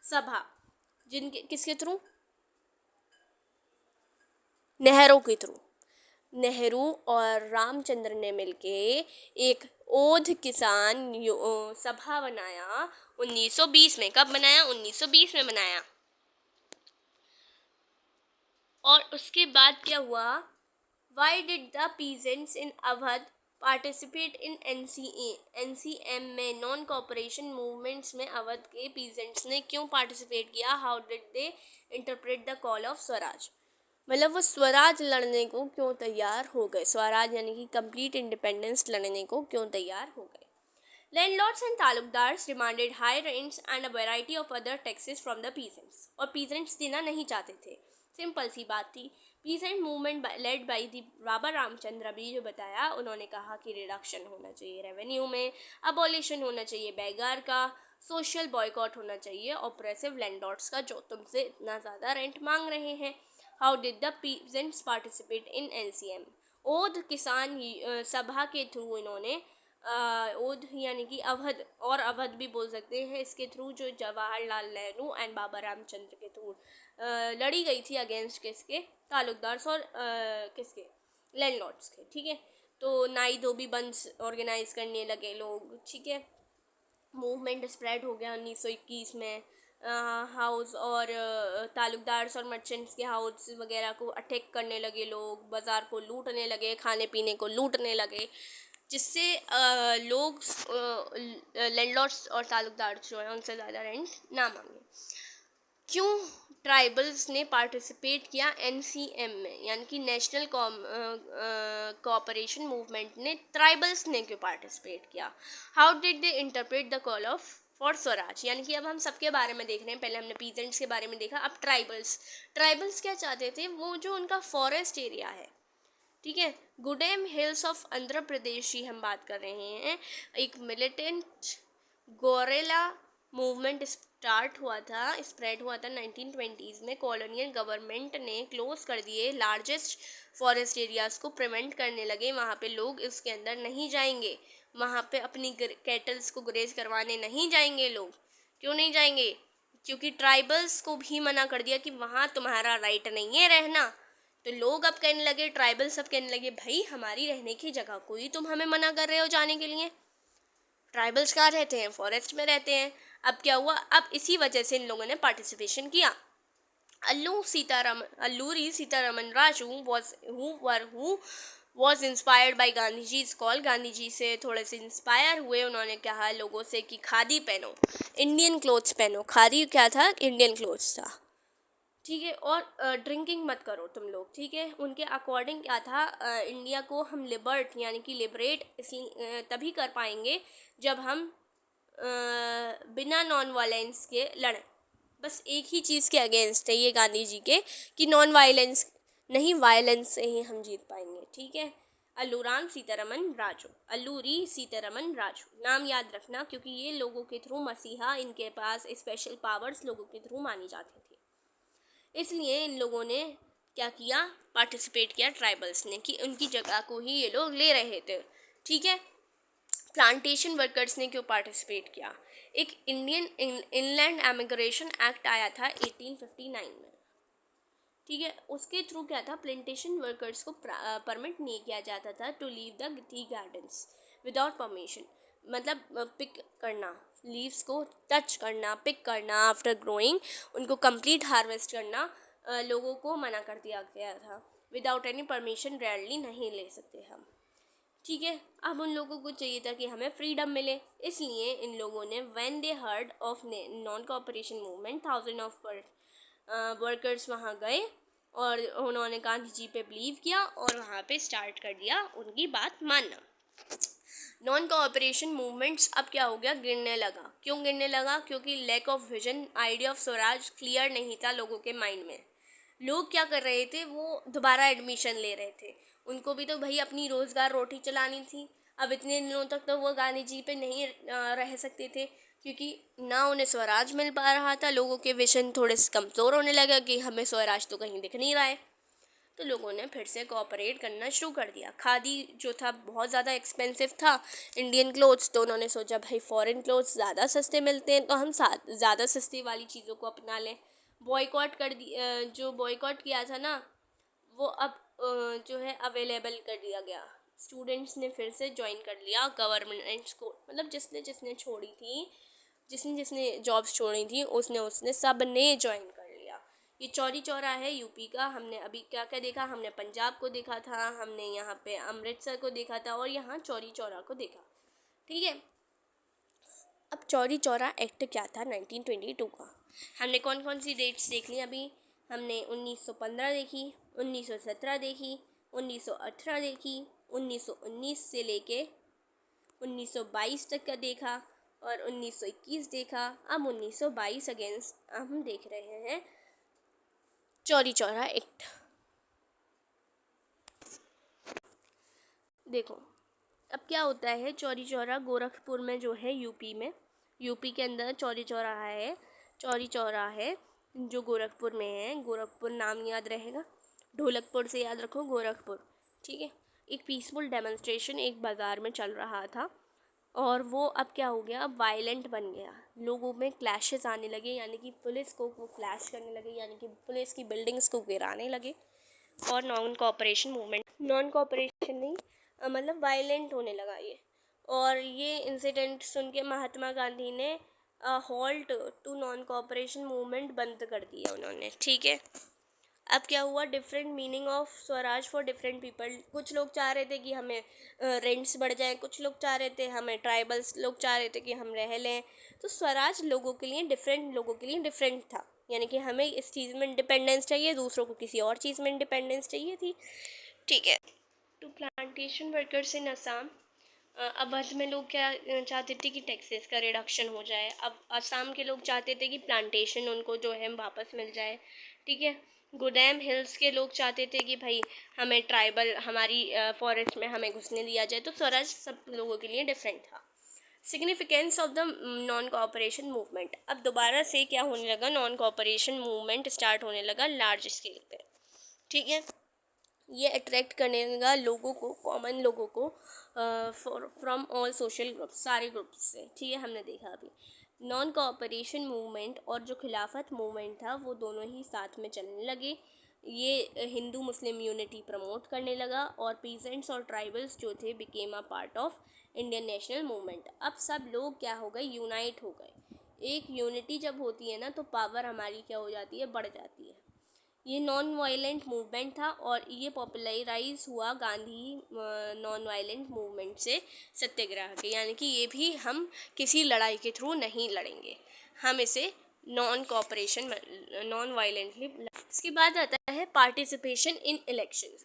सभा, जिनके किसके थ्रू? नेहरू के थ्रू। नेहरू और रामचंद्र ने मिलके एक ओध किसान सभा बनाया 1920 में। कब बनाया? 1920 में बनाया। और उसके बाद क्या हुआ? Why did the peasants in Awadh participate in NCM में, नॉन कॉपरेशन मूवमेंट्स में अवध के पीजेंट्स ने क्यों पार्टिसिपेट किया? How did they interpret the call of Swaraj, मतलब वो स्वराज लड़ने को क्यों तैयार हो गए, स्वराज यानी कि कंप्लीट इंडिपेंडेंस लड़ने को क्यों तैयार हो गए। Landlords and talukdars demanded high rents and a variety of other taxes from the peasants, और पीजेंट्स देना नहीं चाहते थे। सिंपल सी बात थी। Peasant movement led by the Baba Ramchandra, अभी जो बताया, उन्होंने कहा कि रिडक्शन होना चाहिए रेवेन्यू में, अबॉलिशन होना चाहिए बेगार का, सोशल बॉयकॉट होना चाहिए ऑपरेसिव लैंडलॉर्ड्स का जो तुमसे इतना ज़्यादा रेंट मांग रहे हैं। How did the peasants participate in NCM? ओध किसान सभा के थ्रू इन्होंने ओध यानी कि अवध, और अवध भी बोल सकते हैं, इसके थ्रू जो जवाहरलाल नेहरू एंड बाबा रामचंद्र के थ्रू लड़ी गई थी अगेंस्ट किसके? तालुकदार्स और किसके? लैंडलॉर्ड्स के। ठीक है, तो नाई धोबी बंस ऑर्गेनाइज करने लगे लोग। ठीक है, मूवमेंट स्प्रेड हो गया 1921 में। हाउस और तालुकदार्स और मर्चेंट्स के हाउस वगैरह को अटैक करने लगे लोग, बाज़ार को लूटने लगे, खाने पीने को लूटने लगे, जिससे लोग लैंडलॉर्ड्स और तालुकदार्स जो हैं उनसे ज़्यादा रेंट ना मांगे। क्यों ट्राइबल्स ने पार्टिसिपेट किया NCM में, यानी कि नेशनल कोऑपरेशन मूवमेंट ने ट्राइबल्स ने क्यों पार्टिसिपेट किया? How did they interpret the call of for Swaraj, यानी कि अब हम सबके बारे में देख रहे हैं। पहले हमने पीजेंट्स के बारे में देखा, अब ट्राइबल्स क्या चाहते थे? वो जो उनका फॉरेस्ट एरिया है, ठीक है, गुडेम हिल्स ऑफ आंध्र प्रदेश की हम बात कर रहे हैं, एक मिलिटेंट गोरेला मूवमेंट स्प्रेड हुआ था 1920s में। कॉलोनियल गवर्नमेंट ने क्लोज कर दिए लार्जेस्ट फॉरेस्ट एरियाज़ को, प्रिवेंट करने लगे वहाँ पे लोग इसके अंदर नहीं जाएंगे, वहाँ पे अपनी कैटल्स को ग्रेज करवाने नहीं जाएंगे लोग। क्यों नहीं जाएंगे? क्योंकि ट्राइबल्स को भी मना कर दिया कि वहाँ तुम्हारा राइट नहीं है रहना। तो लोग अब कहने लगे, ट्राइबल्स अब कहने लगे, भाई हमारी रहने की जगह को ही तुम हमें मना कर रहे हो जाने के लिए। ट्राइबल्स कहाँ रहते हैं? फॉरेस्ट में रहते हैं। अब क्या हुआ? अब इसी वजह से इन लोगों ने पार्टिसिपेशन किया। Alluri Sitaraman Raju was inspired by Gandhi ji call. Gandhi ji से थोड़े से इंस्पायर हुए। उन्होंने कहा लोगों से कि खादी पहनो, इंडियन क्लोथ्स पहनो। खादी क्या था? इंडियन क्लोथ्स था, ठीक है। और ड्रिंकिंग मत करो तुम लोग, ठीक है। उनके अकॉर्डिंग क्या था, इंडिया को हम यानी कि लिबरेट इसलिए तभी कर पाएंगे जब हम बिना नॉन वायलेंस के लड़ें। बस एक ही चीज़ के अगेंस्ट है ये गांधी जी के, कि नॉन वायलेंस नहीं, वायलेंस से ही हम जीत पाएंगे, ठीक है। अल्लूरी सीतारमन राजू नाम याद रखना, क्योंकि ये लोगों के थ्रू मसीहा, इनके पास स्पेशल पावर्स लोगों के थ्रू मानी जाती थी, इसलिए इन लोगों ने क्या किया? पार्टिसिपेट किया ट्राइबल्स ने, कि उनकी जगह को ही ये लोग ले रहे थे, ठीक है। प्लांटेशन वर्कर्स ने क्यों पार्टिसिपेट किया? एक इंडियन इनलैंड एमिग्रेशन एक्ट आया था 1859 में, ठीक है। उसके थ्रू क्या था? प्लांटेशन वर्कर्स को परमिट नहीं किया जाता था to leave the tea gardens without permission. मतलब पिक करना, लीव्स को टच करना, पिक करना आफ्टर ग्रोइंग, उनको कंप्लीट हार्वेस्ट करना लोगों को मना कर दिया गया था। विदाउट एनी परमिशन रेयरली नहीं ले सकते हम, ठीक है। अब उन लोगों को चाहिए था कि हमें फ्रीडम मिले, इसलिए इन लोगों ने when they heard of non cooperation movement, thousand of workers वहाँ गए और उन्होंने गांधी जी पे बिलीव किया और वहाँ पे स्टार्ट कर दिया उनकी बात मानना। नॉन कोऑपरेशन मूवमेंट्स अब क्या हो गया? गिरने लगा। क्यों गिरने लगा? क्योंकि lack of vision, idea of swaraj clear नहीं था लोगों के माइंड में। लोग क्या कर रहे थे? वो दोबारा एडमिशन ले रहे थे। उनको भी तो भाई अपनी रोज़गार रोटी चलानी थी। अब इतने दिनों तक तो वो गांधी जी पे नहीं रह सकते थे, क्योंकि ना उन्हें स्वराज मिल पा रहा था। लोगों के विजन थोड़े से कमज़ोर होने लगा कि हमें स्वराज तो कहीं दिख नहीं रहा है। तो लोगों ने फिर से कोऑपरेट करना शुरू कर दिया। खादी जो था बहुत ज़्यादा एक्सपेंसिव था, इंडियन क्लोथ्स, तो उन्होंने सोचा भाई फॉरेन क्लोथ्स ज़्यादा सस्ते मिलते हैं तो हम ज़्यादा सस्ती वाली चीज़ों को अपना लें। बॉयकॉट कर दी, जो बॉयकॉट किया था ना, वो अब जो है अवेलेबल कर दिया गया। स्टूडेंट्स ने फिर से ज्वाइन कर लिया गवर्नमेंट को, मतलब जिसने जिसने छोड़ी थी, जिसने जिसने जॉब्स छोड़ी थी, उसने सब ने ज्वाइन कर लिया। ये चौरी चौरा है यूपी का। हमने अभी क्या क्या देखा? हमने पंजाब को देखा था, हमने यहाँ पे अमृतसर को देखा था और यहाँ चौरी चौरा को देखा, ठीक है। अब चौरी चौरा एक्ट क्या था 1922 का? हमने कौन कौन सी डेट्स देख ली अभी? हमने 1915 देखी, 1917 देखी, 1918 देखी, 1919 से लेके 1922 तक का देखा और 1921 देखा। अब 1922 अगेंस्ट हम देख रहे हैं चौरी चौरा एक्ट। देखो अब क्या होता है, चौरी चौरा गोरखपुर में जो है, यूपी के अंदर चौरी चौराहा है। चौरी चौरा है जो गोरखपुर में है। गोरखपुर नाम याद रहेगा, ढोलकपुर से याद रखो गोरखपुर, ठीक है। एक पीसफुल डेमोन्स्ट्रेशन एक बाज़ार में चल रहा था और वो अब क्या हो गया? अब वायलेंट बन गया। लोगों में क्लैशेस आने लगे, यानी कि पुलिस को वो क्लैश करने लगे, यानी कि पुलिस की बिल्डिंग्स को गिराने लगे और नॉन कोऑपरेशन नहीं, मतलब वायलेंट होने लगा ये। और ये इंसिडेंट सुन के महात्मा गांधी ने halt to non cooperation movement बंद कर दिया उन्होंने, ठीक है। अब क्या हुआ? Different meaning of swaraj for different people. कुछ लोग चाह रहे थे कि हमें रेंट्स बढ़ जाए, कुछ लोग चाह रहे थे, हमें ट्राइबल्स लोग चाह रहे थे कि हम रह लें। तो स्वराज लोगों के लिए डिफरेंट था, यानी कि हमें इस चीज़ में इंडिपेंडेंस चाहिए, दूसरों को किसी और चीज़ में इंडिपेंडेंस चाहिए थी, ठीक है। To plantation workers in Assam, Awadh में लोग क्या चाहते थे कि टैक्सेस का रिडक्शन हो जाए। अब असम के लोग चाहते थे कि प्लांटेशन उनको जो है वापस मिल जाए, ठीक है। गोदाम हिल्स के लोग चाहते थे कि भाई हमें ट्राइबल, हमारी फॉरेस्ट में हमें घुसने दिया जाए। तो स्वराज सब लोगों के लिए डिफरेंट था। Significance of the non cooperation movement. अब दोबारा से क्या होने लगा, नॉन कोऑपरेशन मूवमेंट स्टार्ट होने लगा लार्ज स्केल पे, ठीक है। ये अट्रैक्ट करने लगा लोगों को, कॉमन लोगों को, फ्रॉम ऑल सोशल ग्रुप्स, सारे ग्रुप्स से, ठीक है। हमने देखा अभी नॉन कोऑपरेशन मूवमेंट और जो खिलाफत मूवमेंट था वो दोनों ही साथ में चलने लगे। ये हिंदू मुस्लिम यूनिटी प्रमोट करने लगा और पीजेंट्स और ट्राइबल्स जो थे became a part of Indian national movement. अब सब लोग क्या हो गए, यूनाइट हो गए। एक यूनिटी जब होती है ना तो पावर हमारी क्या हो जाती है, बढ़ जाती है। ये नॉन वायलेंट मूवमेंट था और ये पॉपुलराइज हुआ गांधी नॉन वायलेंट मूवमेंट से, सत्याग्रह के, यानी कि ये भी हम किसी लड़ाई के थ्रू नहीं लड़ेंगे, हम इसे नॉन कोऑपरेशन नॉन वायलेंटली। इसके बाद आता है पार्टिसिपेशन इन इलेक्शंस।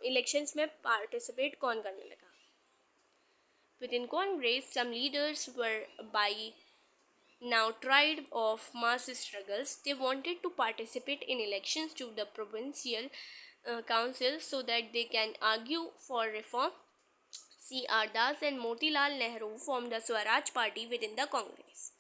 इलेक्शंस में पार्टिसिपेट कौन करने लगा। Within Congress, some leaders were by now tired of mass struggles. They wanted to participate in elections to the provincial councils so that they can argue for reform. C.R. Das and Motilal Nehru formed the Swaraj Party within the Congress.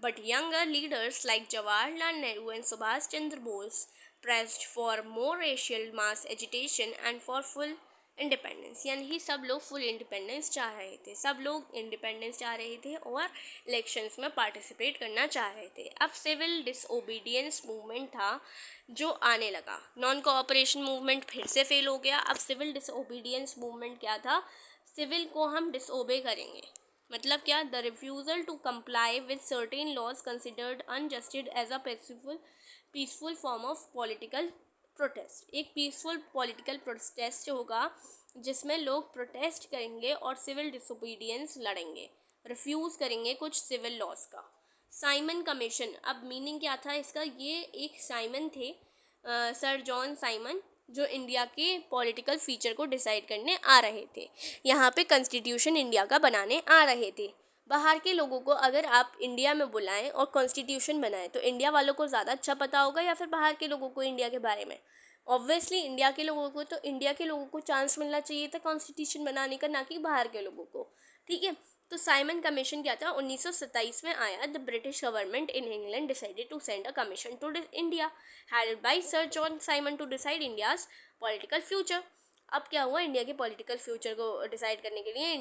But younger leaders like Jawaharlal Nehru and Subhash Chandra Bose pressed for more racial mass agitation and for full independence, यानी कि सब लोग full independence चाह रहे थे, सब लोग independence चाह रहे थे और इलेक्शंस में पार्टिसिपेट करना चाह रहे थे। अब सिविल डिसओबीडियंस मूवमेंट था जो आने लगा। नॉन कोऑपरेशन मूवमेंट फिर से फेल हो गया। अब सिविल डिसओबीडियंस मूवमेंट क्या था, सिविल को हम डिसओबे करेंगे, मतलब क्या, the refusal to comply with certain laws considered unjust as a peaceful form of political protest. एक पीसफुल पॉलिटिकल प्रोटेस्ट होगा जिसमें लोग प्रोटेस्ट करेंगे और सिविल डिसोबीडियंस लड़ेंगे, रिफ्यूज़ करेंगे कुछ सिविल लॉज का। साइमन कमीशन, अब मीनिंग क्या था इसका, ये एक साइमन थे, सर जॉन साइमन, जो इंडिया के पॉलिटिकल फीचर को डिसाइड करने आ रहे थे। यहाँ पे कॉन्स्टिट्यूशन इंडिया का बनाने आ रहे थे। बाहर के लोगों को अगर आप इंडिया में बुलाएं और कॉन्स्टिट्यूशन बनाएं तो इंडिया वालों को ज़्यादा अच्छा पता होगा या फिर बाहर के लोगों को इंडिया के बारे में। ऑब्वियसली इंडिया के लोगों को, तो इंडिया के लोगों को चांस मिलना चाहिए था कॉन्स्टिट्यूशन बनाने का, ना कि बाहर के लोगों को, ठीक है। तो साइमन कमीशन क्या था, 1927 में आया। The British government in England decided to send a commission to India headed by sir John Simon to decide India's political future. अब क्या हुआ, इंडिया के पॉलिटिकल फ्यूचर को डिसाइड करने के लिए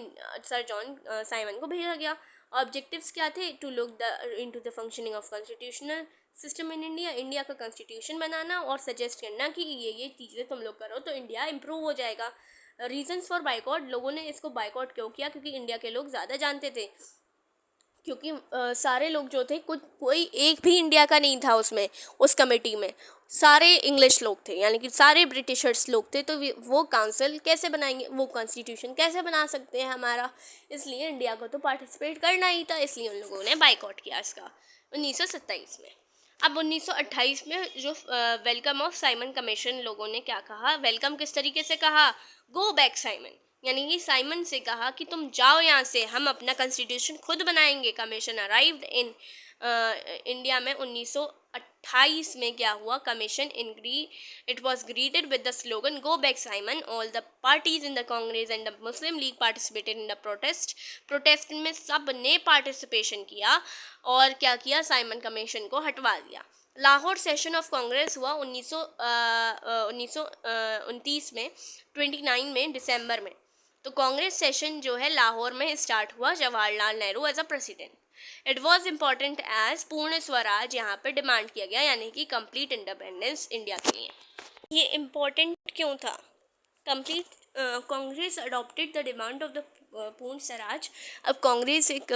सर जॉन साइमन को भेजा गया। ऑब्जेक्टिव्स क्या थे, to look into the functioning of constitutional system in India, India का कॉन्स्टिट्यूशन बनाना और सजेस्ट करना कि ये चीज़ें तुम लोग करो तो इंडिया इम्प्रूव हो जाएगा। रीजंस फॉर बाइकआउट, लोगों ने इसको बाइकआउट क्यों किया, क्योंकि इंडिया के लोग ज़्यादा जानते थे, क्योंकि सारे लोग जो थे, कोई एक भी इंडिया का नहीं था उसमें, उस कमेटी में सारे इंग्लिश लोग थे, यानी कि सारे ब्रिटिशर्स लोग थे। तो वो काउंसिल कैसे बनाएंगे, वो कॉन्स्टिट्यूशन कैसे बना सकते हैं हमारा, इसलिए इंडिया को तो पार्टिसिपेट करना ही था, इसलिए उन लोगों ने बाइकआउट किया इसका 1927 में। अब 1928 में जो वेलकम ऑफ साइमन कमीशन, लोगों ने क्या कहा, वेलकम किस तरीके से कहा, गो बैक साइमन, यानी कि साइमन से कहा कि तुम जाओ यहाँ से, हम अपना कॉन्स्टिट्यूशन खुद बनाएंगे। कमीशन अराइव्ड इन इंडिया में 1928 में क्या हुआ, commission it was greeted with the slogan go back Simon. All the parties in the Congress and the Muslim league participated in the protest में सब ने पार्टिसिपेशन किया और क्या किया, साइमन कमीशन को हटवा दिया। लाहौर सेशन ऑफ कांग्रेस हुआ 1929 में, 29 में दिसंबर में। तो कांग्रेस सेशन जो है लाहौर में स्टार्ट हुआ, Jawaharlal Nehru as a president. It was important as Purna Swaraj यहाँ पे डिमांड किया गया, यानी कि कंप्लीट इंडिपेंडेंस इंडिया के लिए। ये इम्पॉर्टेंट क्यों था, complete Congress adopted the demand of the पूर्ण स्वराज। अब कांग्रेस एक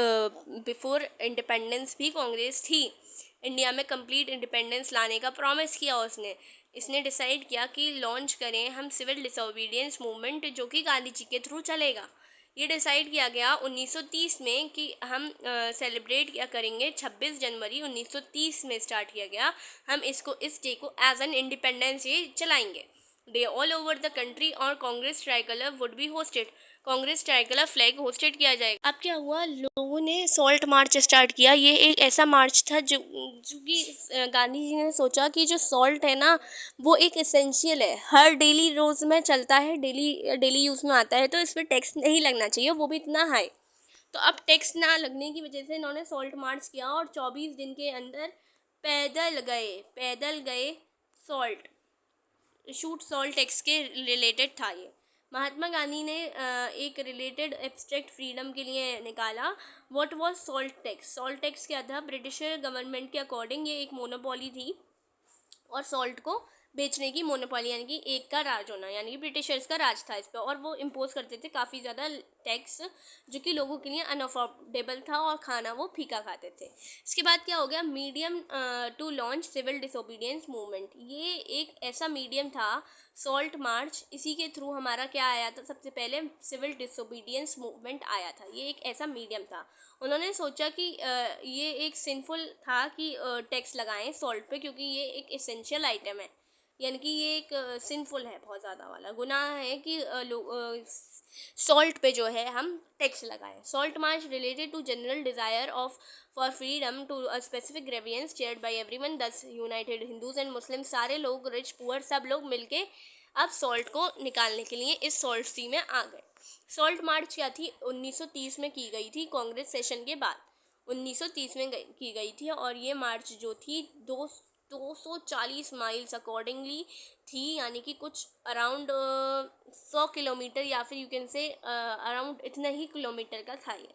बिफोर इंडिपेंडेंस भी कांग्रेस थी, इंडिया में कंप्लीट इंडिपेंडेंस लाने का प्रॉमिस किया इसने डिसाइड किया कि लॉन्च करें हम सिविल डिसोबीडियंस मूवमेंट, जो कि गांधी जी के थ्रू चलेगा। ये डिसाइड किया गया 1930 में कि हम सेलिब्रेट क्या करेंगे, 26 जनवरी 1930 में स्टार्ट किया गया, हम इस डे को एज एन इंडिपेंडेंस डे चलाएंगे। Day all over the country और Congress tricolour would be hoisted, Congress tricolour flag hoisted किया जाएगा। अब क्या हुआ, लोगों ने सॉल्ट मार्च स्टार्ट किया। ये एक ऐसा मार्च था जो कि गांधी जी ने सोचा कि जो सॉल्ट है ना वो एक एसेंशियल है, हर डेली रोज़ में चलता है, डेली यूज़ में आता है, तो इस पर टैक्स नहीं लगना चाहिए, वो भी इतना हाई। तो अब टैक्स ना लगने की वजह से इन्होंने सॉल्ट मार्च किया और 24 दिन के अंदर पैदल गए सॉल्ट शूट सॉल्ट टैक्स के रिलेटेड था ये। महात्मा गांधी ने एक रिलेटेड एब्स्ट्रैक्ट फ्रीडम के लिए निकाला। What was salt tax? Salt tax क्या था? ब्रिटिश गवर्नमेंट के अकॉर्डिंग ये एक मोनोपोली थी और सॉल्ट को बेचने की मोनोपोली यानी कि एक का राज होना, यानी कि ब्रिटिशर्स का राज था इस पर, और वो इम्पोज करते थे काफ़ी ज़्यादा टैक्स जो कि लोगों के लिए अनअफोर्डेबल था और खाना वो फीका खाते थे। इसके बाद क्या हो गया? Medium to launch civil disobedience movement. ये एक ऐसा मीडियम था सॉल्ट मार्च, इसी के थ्रू हमारा क्या आया था? सबसे पहले सिविल डिसोबीडियंस मूवमेंट आया था। ये एक ऐसा मीडियम था। उन्होंने सोचा कि ये एक सिंफुल था कि टैक्स लगाएं सॉल्ट पे, क्योंकि ये एक एसेंशियल आइटम है, यानी कि ये एक सिंफुल है, बहुत ज़्यादा वाला गुनाह है कि सॉल्ट पे जो है हम टैक्स लगाएं। Salt march related to general desire of for freedom to a specific grievance shared by everyone, thus united Hindus and Muslim, सारे लोग रिच पुअर सब लोग मिलके अब सॉल्ट को निकालने के लिए इस सॉल्ट सी में आ गए। सॉल्ट मार्च क्या थी? 1930 में की गई थी, कांग्रेस सेशन के बाद 1930 में की गई थी, और ये मार्च जो थी 240 माइल्स अकॉर्डिंगली थी, यानी कि कुछ अराउंड 100 किलोमीटर या फिर यू कैन से अराउंड इतना ही किलोमीटर का था ये।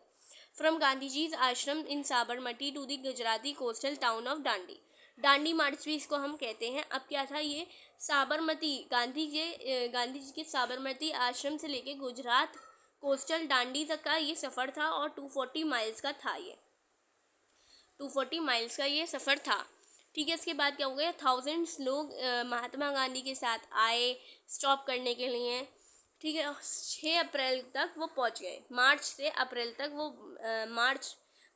From Gandhi ji's ashram in Sabarmati to the Gujarati coastal town of Dandi march भी इसको हम कहते हैं। अब क्या था ये? साबरमती गांधी जी के साबरमती आश्रम से लेके गुजरात कोस्टल दांडी तक का ये सफ़र था और 240 माइल्स का था ये 240 माइल्स का ये सफ़र था। ठीक है, इसके बाद क्या हो गया? थाउजेंड्स लोग महात्मा गांधी के साथ आए स्टॉप करने के लिए। ठीक है, 6 अप्रैल तक वो पहुंच गए। मार्च से अप्रैल तक वो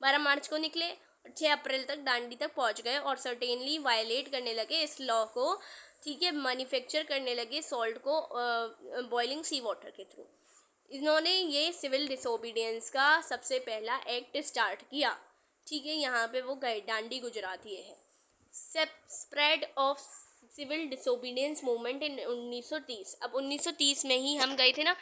12 मार्च को निकले और 6 अप्रैल तक दांडी तक पहुंच गए और सर्टेनली वायलेट करने लगे इस लॉ को। ठीक है, मैन्युफैक्चर करने लगे सॉल्ट को बॉइलिंग सी वाटर के थ्रू। इन्होंने ये सिविल डिसोबीडियंस का सबसे पहला एक्ट स्टार्ट किया। ठीक है, यहाँ पे वो गए, दांडी गुजरात ये है। Spread of civil disobedience movement in 1930। अब 1930 में ही हम गए थे ना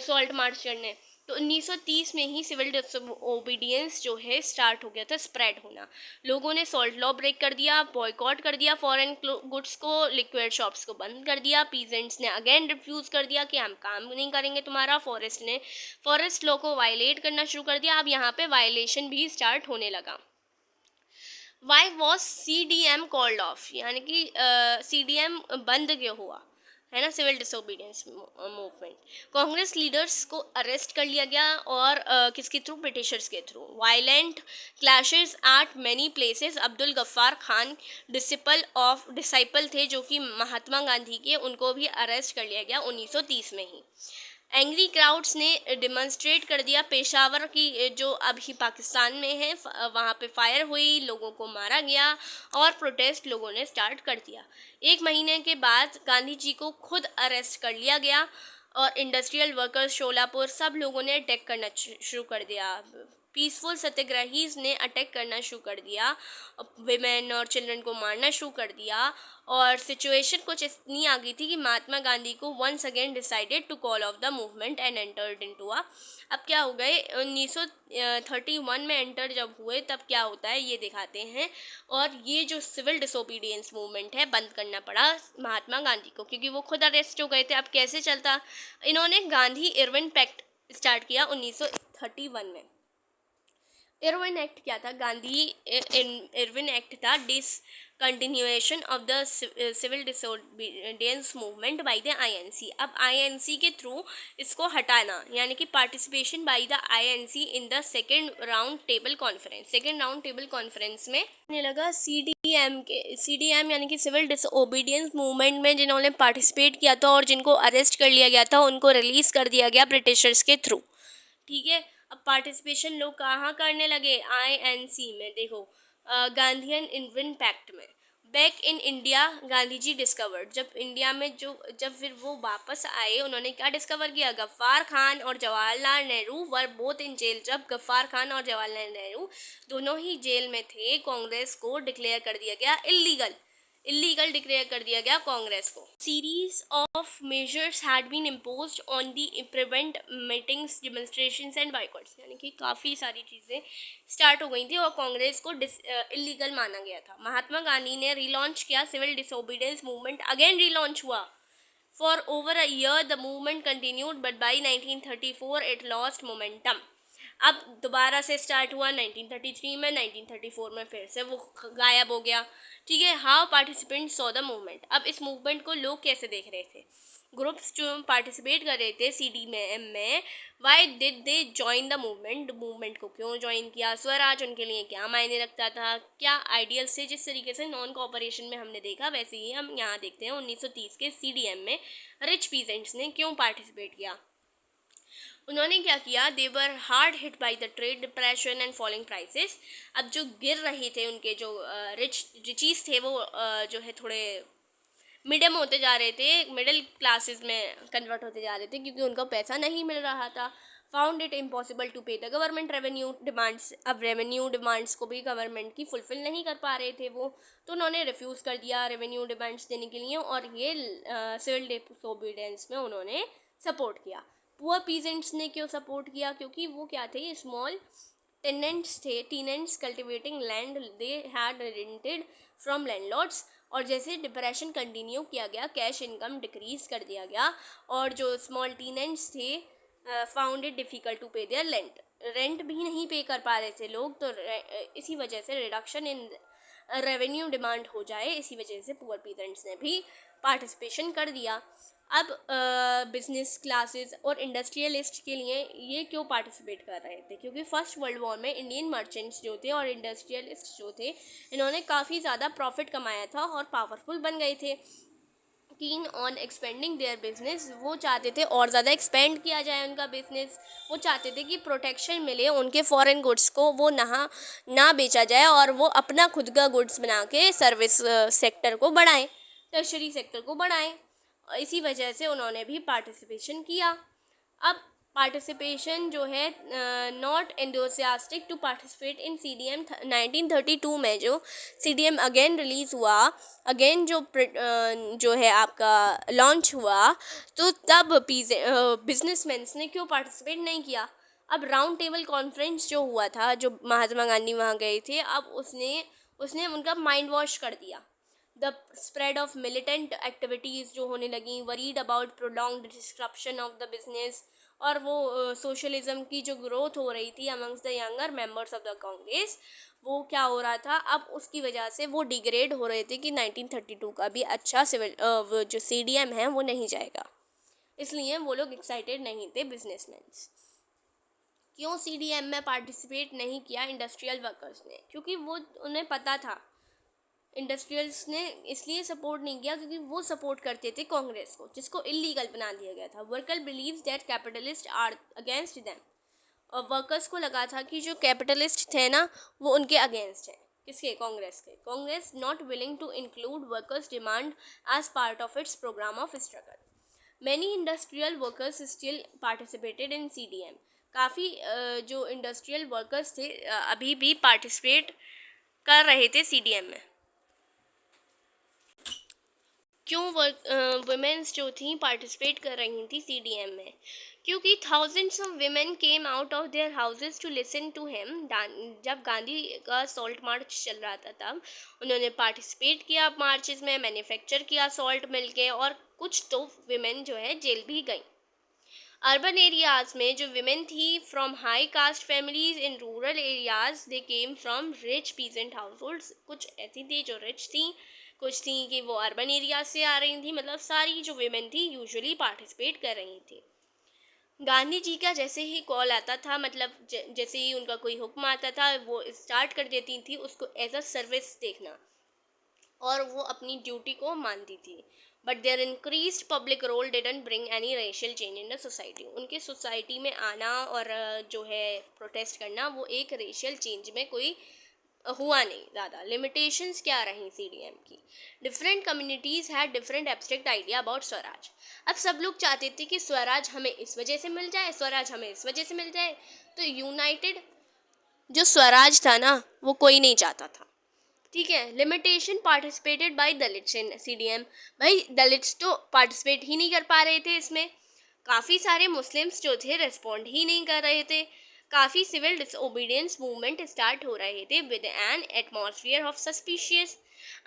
सॉल्ट मार्च करने, तो 1930 में ही सिविल डिसोबीडियंस जो है स्टार्ट हो गया था स्प्रेड होना। लोगों ने सॉल्ट लॉ ब्रेक कर दिया, बॉयकॉट कर दिया फॉरेन गुड्स को, लिक्विड शॉप्स को बंद कर दिया। पीजेंट्स ने अगेन रिफ्यूज़ कर दिया कि हम काम नहीं करेंगे तुम्हारा। फॉरेस्ट लॉ को वायलेट करना शुरू कर दिया। अब यहाँ पे वायलेशन भी स्टार्ट होने लगा। Why was CDM called off, यानी कि CDM बंद क्यों हुआ, है ना? Civil disobedience movement. Congress leaders को अरेस्ट कर लिया गया और किसके थ्रू? ब्रिटिशर्स के through. Violent clashes at many places. Abdul Ghaffar Khan disciple थे जो कि महात्मा गांधी के, उनको भी अरेस्ट कर लिया गया 1930 में ही। एंग्री क्राउड्स ने डिमॉन्स्ट्रेट कर दिया। पेशावर की जो अभी पाकिस्तान में है वहाँ पे फायर हुई, लोगों को मारा गया और प्रोटेस्ट लोगों ने स्टार्ट कर दिया। 1 महीने के बाद गांधी जी को खुद अरेस्ट कर लिया गया और इंडस्ट्रियल वर्कर्स, शोलापुर, सब लोगों ने अटैक करना शुरू कर दिया। पीसफुल सत्याग्रहीज ने अटैक करना शुरू कर दिया, विमेन और चिल्ड्रन को मारना शुरू कर दिया और सिचुएशन कुछ इतनी आ गई थी कि महात्मा गांधी को once again decided to call off the movement and entered into a. अब क्या हो गए? 1931 में एंटर जब हुए तब क्या होता है ये दिखाते हैं। और ये जो सिविल डिसोबीडियंस मूवमेंट है बंद करना पड़ा महात्मा गांधी को, क्योंकि वो खुद अरेस्ट हो गए थे। अब कैसे चलता? इन्होंने गांधी इरविन पैक्ट स्टार्ट किया 1931 में। इरविन एक्ट क्या था? गांधी इरविन एक्ट था discontinuation of the civil disobedience movement by the INC। अब INC के थ्रू इसको हटाना, यानी कि participation by the INC in the second round table conference में लगा। CDM यानी कि सिविल डिसोबीडियंस मूवमेंट में जिन्होंने पार्टिसिपेट किया था और जिनको अरेस्ट कर लिया गया था उनको रिलीज़ कर दिया गया ब्रिटिशर्स के थ्रू। ठीक है, अब पार्टिसिपेशन लोग कहाँ करने लगे? INC में। देखो गांधीयन इरविन पैक्ट में। Back in India Gandhi ji discovered. जब इंडिया में जब फिर वो वापस आए, उन्होंने क्या डिस्कवर किया? गफ्फार खान और Jawaharlal Nehru were both in jail. जब गफ्फार खान और जवाहरलाल नेहरू दोनों ही जेल में थे, कांग्रेस को डिक्लेयर कर दिया गया इलीगल। इलीगल डिक्लेयर कर दिया गया कांग्रेस को। Series of measures had been imposed on the prevent meetings, demonstrations and boycotts, यानी कि काफ़ी सारी चीज़ें स्टार्ट हो गई थी और कांग्रेस को इलीगल माना गया था। महात्मा गांधी ने रीलॉन्च किया civil disobedience movement, again relaunch हुआ। For over a year the movement continued but by 1934 it lost momentum। अब दोबारा से स्टार्ट हुआ 1933 में, 1934 में फिर से वो गायब हो गया। ठीक है, how participant saw the movement. अब इस मूवमेंट को लोग कैसे देख रहे थे? ग्रुप्स जो पार्टिसिपेट कर रहे थे CDM में, why did they join the movement, movement को क्यों ज्वाइन किया? स्वराज उनके लिए क्या मायने रखता था, क्या आइडियल्स थे? जिस तरीके से नॉन कोऑपरेशन में हमने देखा वैसे ही हम यहाँ देखते हैं 1930 के CDM में रिच पीजेंट्स ने क्यों पार्टिसिपेट किया। उन्होंने क्या किया? They were hard hit by the trade depression and falling prices. अब जो गिर रहे थे उनके जो रिचीज थे वो जो है थोड़े मिडियम होते जा रहे थे, मिडिल क्लासेस में कन्वर्ट होते जा रहे थे क्योंकि उनका पैसा नहीं मिल रहा था। फाउंड इट इम्पॉसिबल टू पे द गवर्नमेंट रेवेन्यू डिमांड्स। अब रेवेन्यू डिमांड्स को भी गवर्नमेंट की फुलफिल नहीं कर पा रहे थे वो, तो उन्होंने रिफ्यूज़ कर दिया रेवेन्यू डिमांड्स देने के लिए और ये सिविल डिसोबीडियंस में उन्होंने सपोर्ट किया। पुअर पीजेंट्स ने क्यों सपोर्ट किया? क्योंकि वो क्या थे? स्मॉल टेनेंट्स थे, tenants cultivating land they had rented from landlords. और जैसे डिप्रेशन कंटिन्यू किया गया, कैश इनकम डिक्रीज कर दिया गया और जो स्मॉल टेनेंट्स थे फाउंड इट डिफ़िकल्ट टू पे देयर रेंट भी नहीं पे कर पा रहे थे लोग, तो इसी वजह से रिडक्शन इन रेवेन्यू डिमांड हो जाए, इसी वजह से पुअर पीजेंट्स ने भी पार्टिसिपेशन कर दिया। अब बिजनेस क्लासेस और इंडस्ट्रियलिस्ट के लिए ये क्यों पार्टिसिपेट कर रहे थे? क्योंकि फर्स्ट वर्ल्ड वॉर में इंडियन मर्चेंट्स जो थे और इंडस्ट्रियलिस्ट जो थे, इन्होंने काफ़ी ज़्यादा प्रॉफिट कमाया था और पावरफुल बन गए थे। Keen on expanding their business, वो चाहते थे और ज़्यादा एक्सपेंड किया जाए उनका बिजनेस। वो चाहते थे कि प्रोटेक्शन मिले उनके फॉरेन गुड्स को, वो ना बेचा जाए और वो अपना खुद का गुड्स बना के सर्विस सेक्टर को बढ़ाएं, टर्शरी सेक्टर को बढ़ाएं। इसी वजह से उन्होंने भी पार्टिसिपेशन किया। अब पार्टिसिपेशन जो है not enthusiastic to participate in CDM 1932 में जो CDM अगेन रिलीज़ हुआ, अगेन जो है आपका लॉन्च हुआ, तो तब बिजनेसमैन्स ने क्यों पार्टिसिपेट नहीं किया? अब राउंड टेबल कॉन्फ्रेंस जो हुआ था, जो महात्मा गांधी वहाँ गए थे, अब उसने उनका माइंड वॉश कर दिया। The spread of militant activities जो होने लगी, worried about prolonged डिस्क्रप्शन of the business, और वो सोशलिज्म की जो ग्रोथ हो रही थी amongst the younger members of the Congress, वो क्या हो रहा था? अब उसकी वजह से वो डिग्रेड हो रहे थे कि 1932 का भी अच्छा सिविल जो CDM है वो नहीं जाएगा, इसलिए वो लोग एक्साइटेड नहीं थे बिजनेसमैन्स। क्यों CDM में पार्टिसिपेट नहीं किया इंडस्ट्रियल वर्कर्स ने? क्योंकि वो उन्हें पता था, इंडस्ट्रियल्स ने इसलिए सपोर्ट नहीं किया क्योंकि वो सपोर्ट करते थे कांग्रेस को, जिसको इलीगल बना दिया गया था। Worker believes that capitalist are against them, और वर्कर्स को लगा था कि जो कैपिटलिस्ट थे ना वो उनके अगेंस्ट हैं। किसके? कांग्रेस के। Congress not willing to include workers demand as part of its programme of struggle. Many industrial workers still participated in CDM। काफ़ी जो इंडस्ट्रियल वर्कर्स थे अभी भी पार्टिसिपेट कर रहे थे CDM में। क्यों वुमेन्स जो थी पार्टिसिपेट कर रही थी CDM में? क्योंकि thousands of women came out of their houses to listen to him. जब गांधी का सॉल्ट मार्च चल रहा था तब उन्होंने पार्टिसिपेट किया मार्चेस में, मैन्युफैक्चर किया सॉल्ट मिल के, और कुछ तो वीमेन जो है जेल भी गई। अर्बन एरियाज में जो विमेन थी from high cast families, in rural areas they came from rich peasant house holds. कुछ ऐसी थी जो रिच थी, कुछ थी कि वो अर्बन एरिया से आ रही थी। मतलब सारी जो विमेन थी यूजुअली पार्टिसिपेट कर रही थी। गांधी जी का जैसे ही कॉल आता था, मतलब जैसे ही उनका कोई हुक्म आता था, वो स्टार्ट कर देती थी उसको एज अ सर्विस देखना, और वो अपनी ड्यूटी को मानती थी। But their increased public role didn't bring any racial change in the society. उनके सोसाइटी में आना और जो है प्रोटेस्ट करना, वो एक रेशियल चेंज में कोई हुआ नहीं ज़्यादा। लिमिटेशंस क्या रही CDM की? Different communities had different abstract idea about Swaraj. अब सब लोग चाहते थे कि स्वराज हमें इस वजह से मिल जाए, स्वराज हमें इस वजह से मिल जाए। तो यूनाइटेड जो स्वराज था ना वो कोई नहीं चाहता था। ठीक है। लिमिटेशन पार्टिसिपेटेड बाय दलित्स इन CDM, भाई दलित्स तो पार्टिसिपेट ही नहीं कर पा रहे थे इसमें, काफ़ी सारे मुस्लिम्स जो थे रिस्पॉन्ड ही नहीं कर रहे थे, काफ़ी सिविल डिसओबीडियंस मूवमेंट स्टार्ट हो रहे थे with an atmosphere of suspicious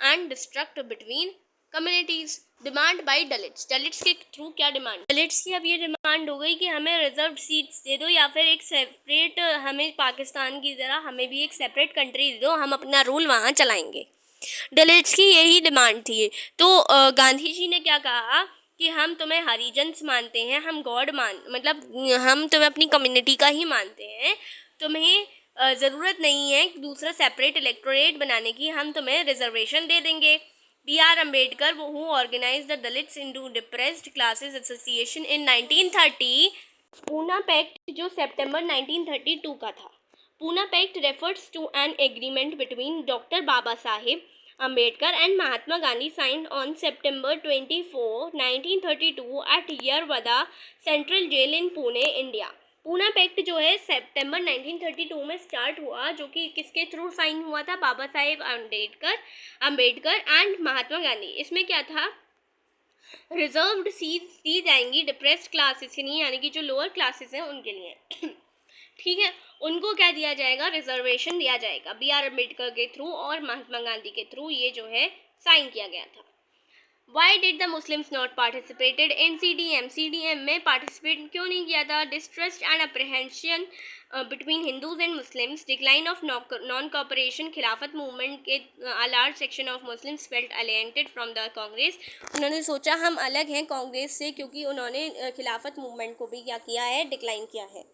and distrust between communities. Demand by Dalits के थ्रू क्या डिमांड, दलित्स की अब ये डिमांड हो गई कि हमें रिजर्व सीट्स दे दो, या फिर एक सेपरेट, हमें पाकिस्तान की तरह हमें भी एक सेपरेट कंट्री दे दो, हम अपना रूल वहाँ चलाएंगे। दलित्स की यही डिमांड थी। तो गांधी जी ने क्या कहा कि हम तुम्हें हरिजन्स मानते हैं, हम गॉड मतलब हम तुम्हें अपनी कम्युनिटी का ही मानते हैं, तुम्हें ज़रूरत नहीं है दूसरा सेपरेट इलेक्टोरेट बनाने की, हम तुम्हें रिजर्वेशन दे देंगे। B.R. Ambedkar who organise the Dalits into depressed classes association in 1930, Poona pact जो सितंबर 1932 का था। Poona pact refers to an agreement between doctor Baba Saheb Ambedkar and Mahatma Gandhi signed on September 24, 1932 at Yerwada central jail in Pune, India. Poona pact जो है सितंबर 1932 में स्टार्ट हुआ, जो कि किसके थ्रू साइन हुआ था, बाबा साहेब अम्बेडकर एंड महात्मा गांधी। इसमें क्या था, रिजर्व्ड सीट्स दी जाएंगी डिप्रेस्ड क्लासेस के लिए, यानी कि जो लोअर क्लासेस हैं उनके लिए। ठीक है, उनको क्या दिया जाएगा, रिजर्वेशन दिया जाएगा। B.R. अम्बेडकर के थ्रू और महात्मा गांधी के थ्रू ये जो है साइन किया गया था। Why did the Muslims not participated in CDM? CDM में पार्टिसिपेट क्यों नहीं किया था? Distrust and apprehension between Hindus and Muslims, decline of non-cooperation, खिलाफत मूवमेंट के a large section of Muslims felt alienated from the Congress। उन्होंने सोचा हम अलग हैं कांग्रेस से, क्योंकि उन्होंने खिलाफत मूवमेंट को भी क्या किया है, डिक्लाइन किया है।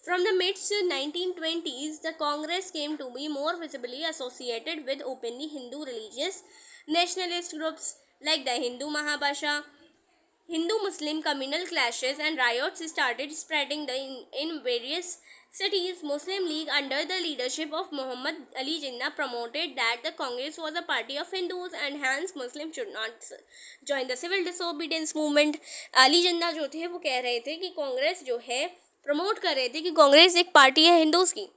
From the mid 1920s, the Congress came to be more visibly associated with openly Hindu religious nationalist groups like the Hindu Mahabasha. Hindu-Muslim communal clashes and riots started spreading in various cities. Muslim League under the leadership of Muhammad Ali Jinnah promoted that the Congress was a party of Hindus and hence Muslims should not join the civil disobedience movement. Ali Jinnah जो थे वो कह रहे थे कि कांग्रेस जो है promote कर रहे थे कि कांग्रेस एक पार्टी है हिंदूज की,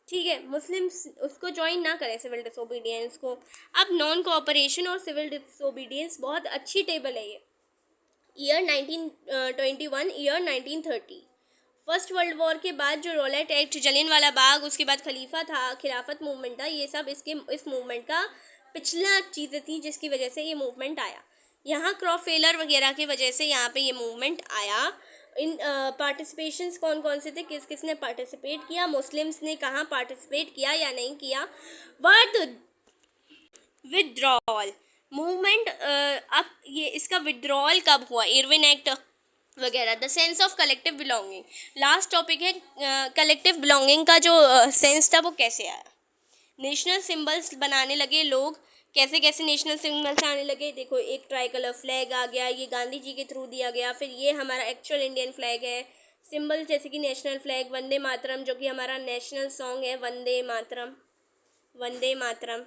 ठीक है, मुस्लिम्स उसको ज्वाइन ना करें सिविल डिसोबीडियंस को। अब नॉन कोऑपरेशन और सिविल डिसोबीडियंस बहुत अच्छी टेबल है ये। Year 1921, year 1930, first world war के बाद जो रॉलेट एक्ट, जलियांवाला बाग, उसके बाद खलीफा था, खिलाफत मूवमेंट था, ये सब इस मूवमेंट का पिछला चीज़ें थी जिसकी वजह से ये मूवमेंट आया। यहाँ क्रॉप फेलर वगैरह की वजह से यहाँ पे ये मूवमेंट आया। इन पार्टिसिपेशंस कौन कौन से थे, किस किस ने पार्टिसिपेट किया, मुस्लिम्स ने कहाँ पार्टिसिपेट किया या नहीं किया। वर्ड विदड्रॉल मूवमेंट, अब ये इसका विदड्रॉल कब हुआ, इरविन एक्ट वगैरह। The sense of collective belonging, last topic है, कलेक्टिव बिलोंगिंग का जो सेंस था वो कैसे आया। नेशनल सिंबल्स बनाने लगे लोग, कैसे कैसे नेशनल सिंबल्स आने लगे, देखो एक ट्राई कलर फ्लैग आ गया, ये गांधी जी के थ्रू दिया गया। फिर ये हमारा एक्चुअल इंडियन फ्लैग है। सिंबल जैसे कि नेशनल फ्लैग, वंदे मातरम जो कि हमारा नेशनल सॉन्ग है, Vande Mataram, Vande Mataram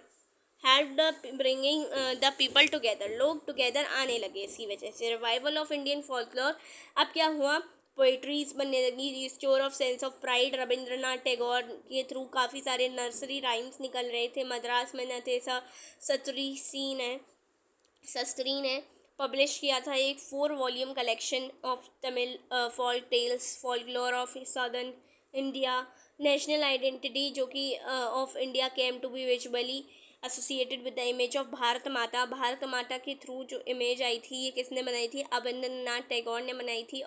help the bringing the people together, लोग टुगेदर आने लगे इसकी वजह से। रिवाइवल ऑफ इंडियन फॉल्कलोर, अब क्या हुआ, पोइट्रीज बनने लगी, restore of sense of pride, Rabindranath Tagore के थ्रू काफ़ी सारे नर्सरी राइम्स निकल रहे थे। मद्रास में नथेसा सस्त्री ने पब्लिश किया था एक 4 volume collection of Tamil folk tales, folklore of southern India. National identity जो कि of India came to be visually associated with the image of Bharat Mata. Bharat माता के थ्रू जो इमेज आई थी ये किसने बनाई थी, अवनींद्रनाथ टैगोर ने बनाई थी।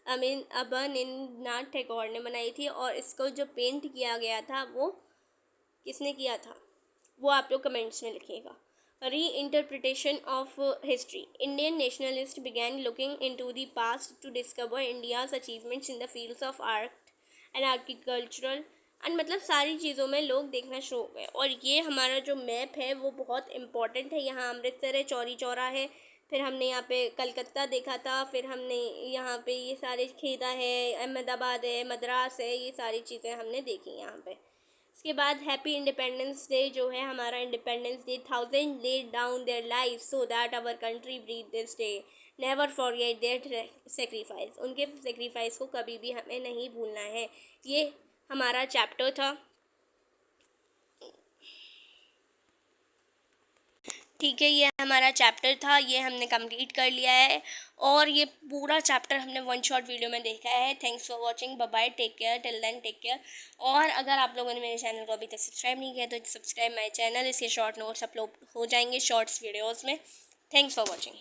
अवनींद्रनाथ टैगोर ने बनाई थी। और इसको जो पेंट किया गया था वो किसने किया था, वो आप लोग कमेंट्स में लिखिएगा। Reinterpretation of history, Indian nationalist began looking into the past to discover India's achievements in the fields of art and आर्किकल्चरल एंड, मतलब सारी चीज़ों में लोग देखना शुरू हो गए। और ये हमारा जो मैप है वो बहुत इम्पॉर्टेंट है। यहाँ अमृतसर है, चौरी चौरा है, फिर हमने यहाँ पे कलकत्ता देखा था, फिर हमने यहाँ पे ये सारे खेदा है, अहमदाबाद है, मद्रास है, ये सारी चीज़ें हमने देखी यहाँ पे। इसके बाद हैप्पी इंडिपेंडेंस डे जो है हमारा independence day, 1000 laid down their life so that our country breathe this day, never forget their sacrifice, उनके सेक्रीफाइस को कभी भी हमें नहीं भूलना है। ये हमारा चैप्टर था। ठीक है, ये हमारा चैप्टर था, ये हमने कंप्लीट कर लिया है और ये पूरा चैप्टर हमने वन शॉट वीडियो में देखा है। Thanks for watching, bye bye, take care, till then take care. और अगर आप लोगों ने मेरे चैनल को अभी तक सब्सक्राइब नहीं किया तो सब्सक्राइब माई चैनल, इसके शॉर्ट नोट्स अपलोड हो जाएंगे शॉर्ट्स वीडियोज़ में। Thanks for watching.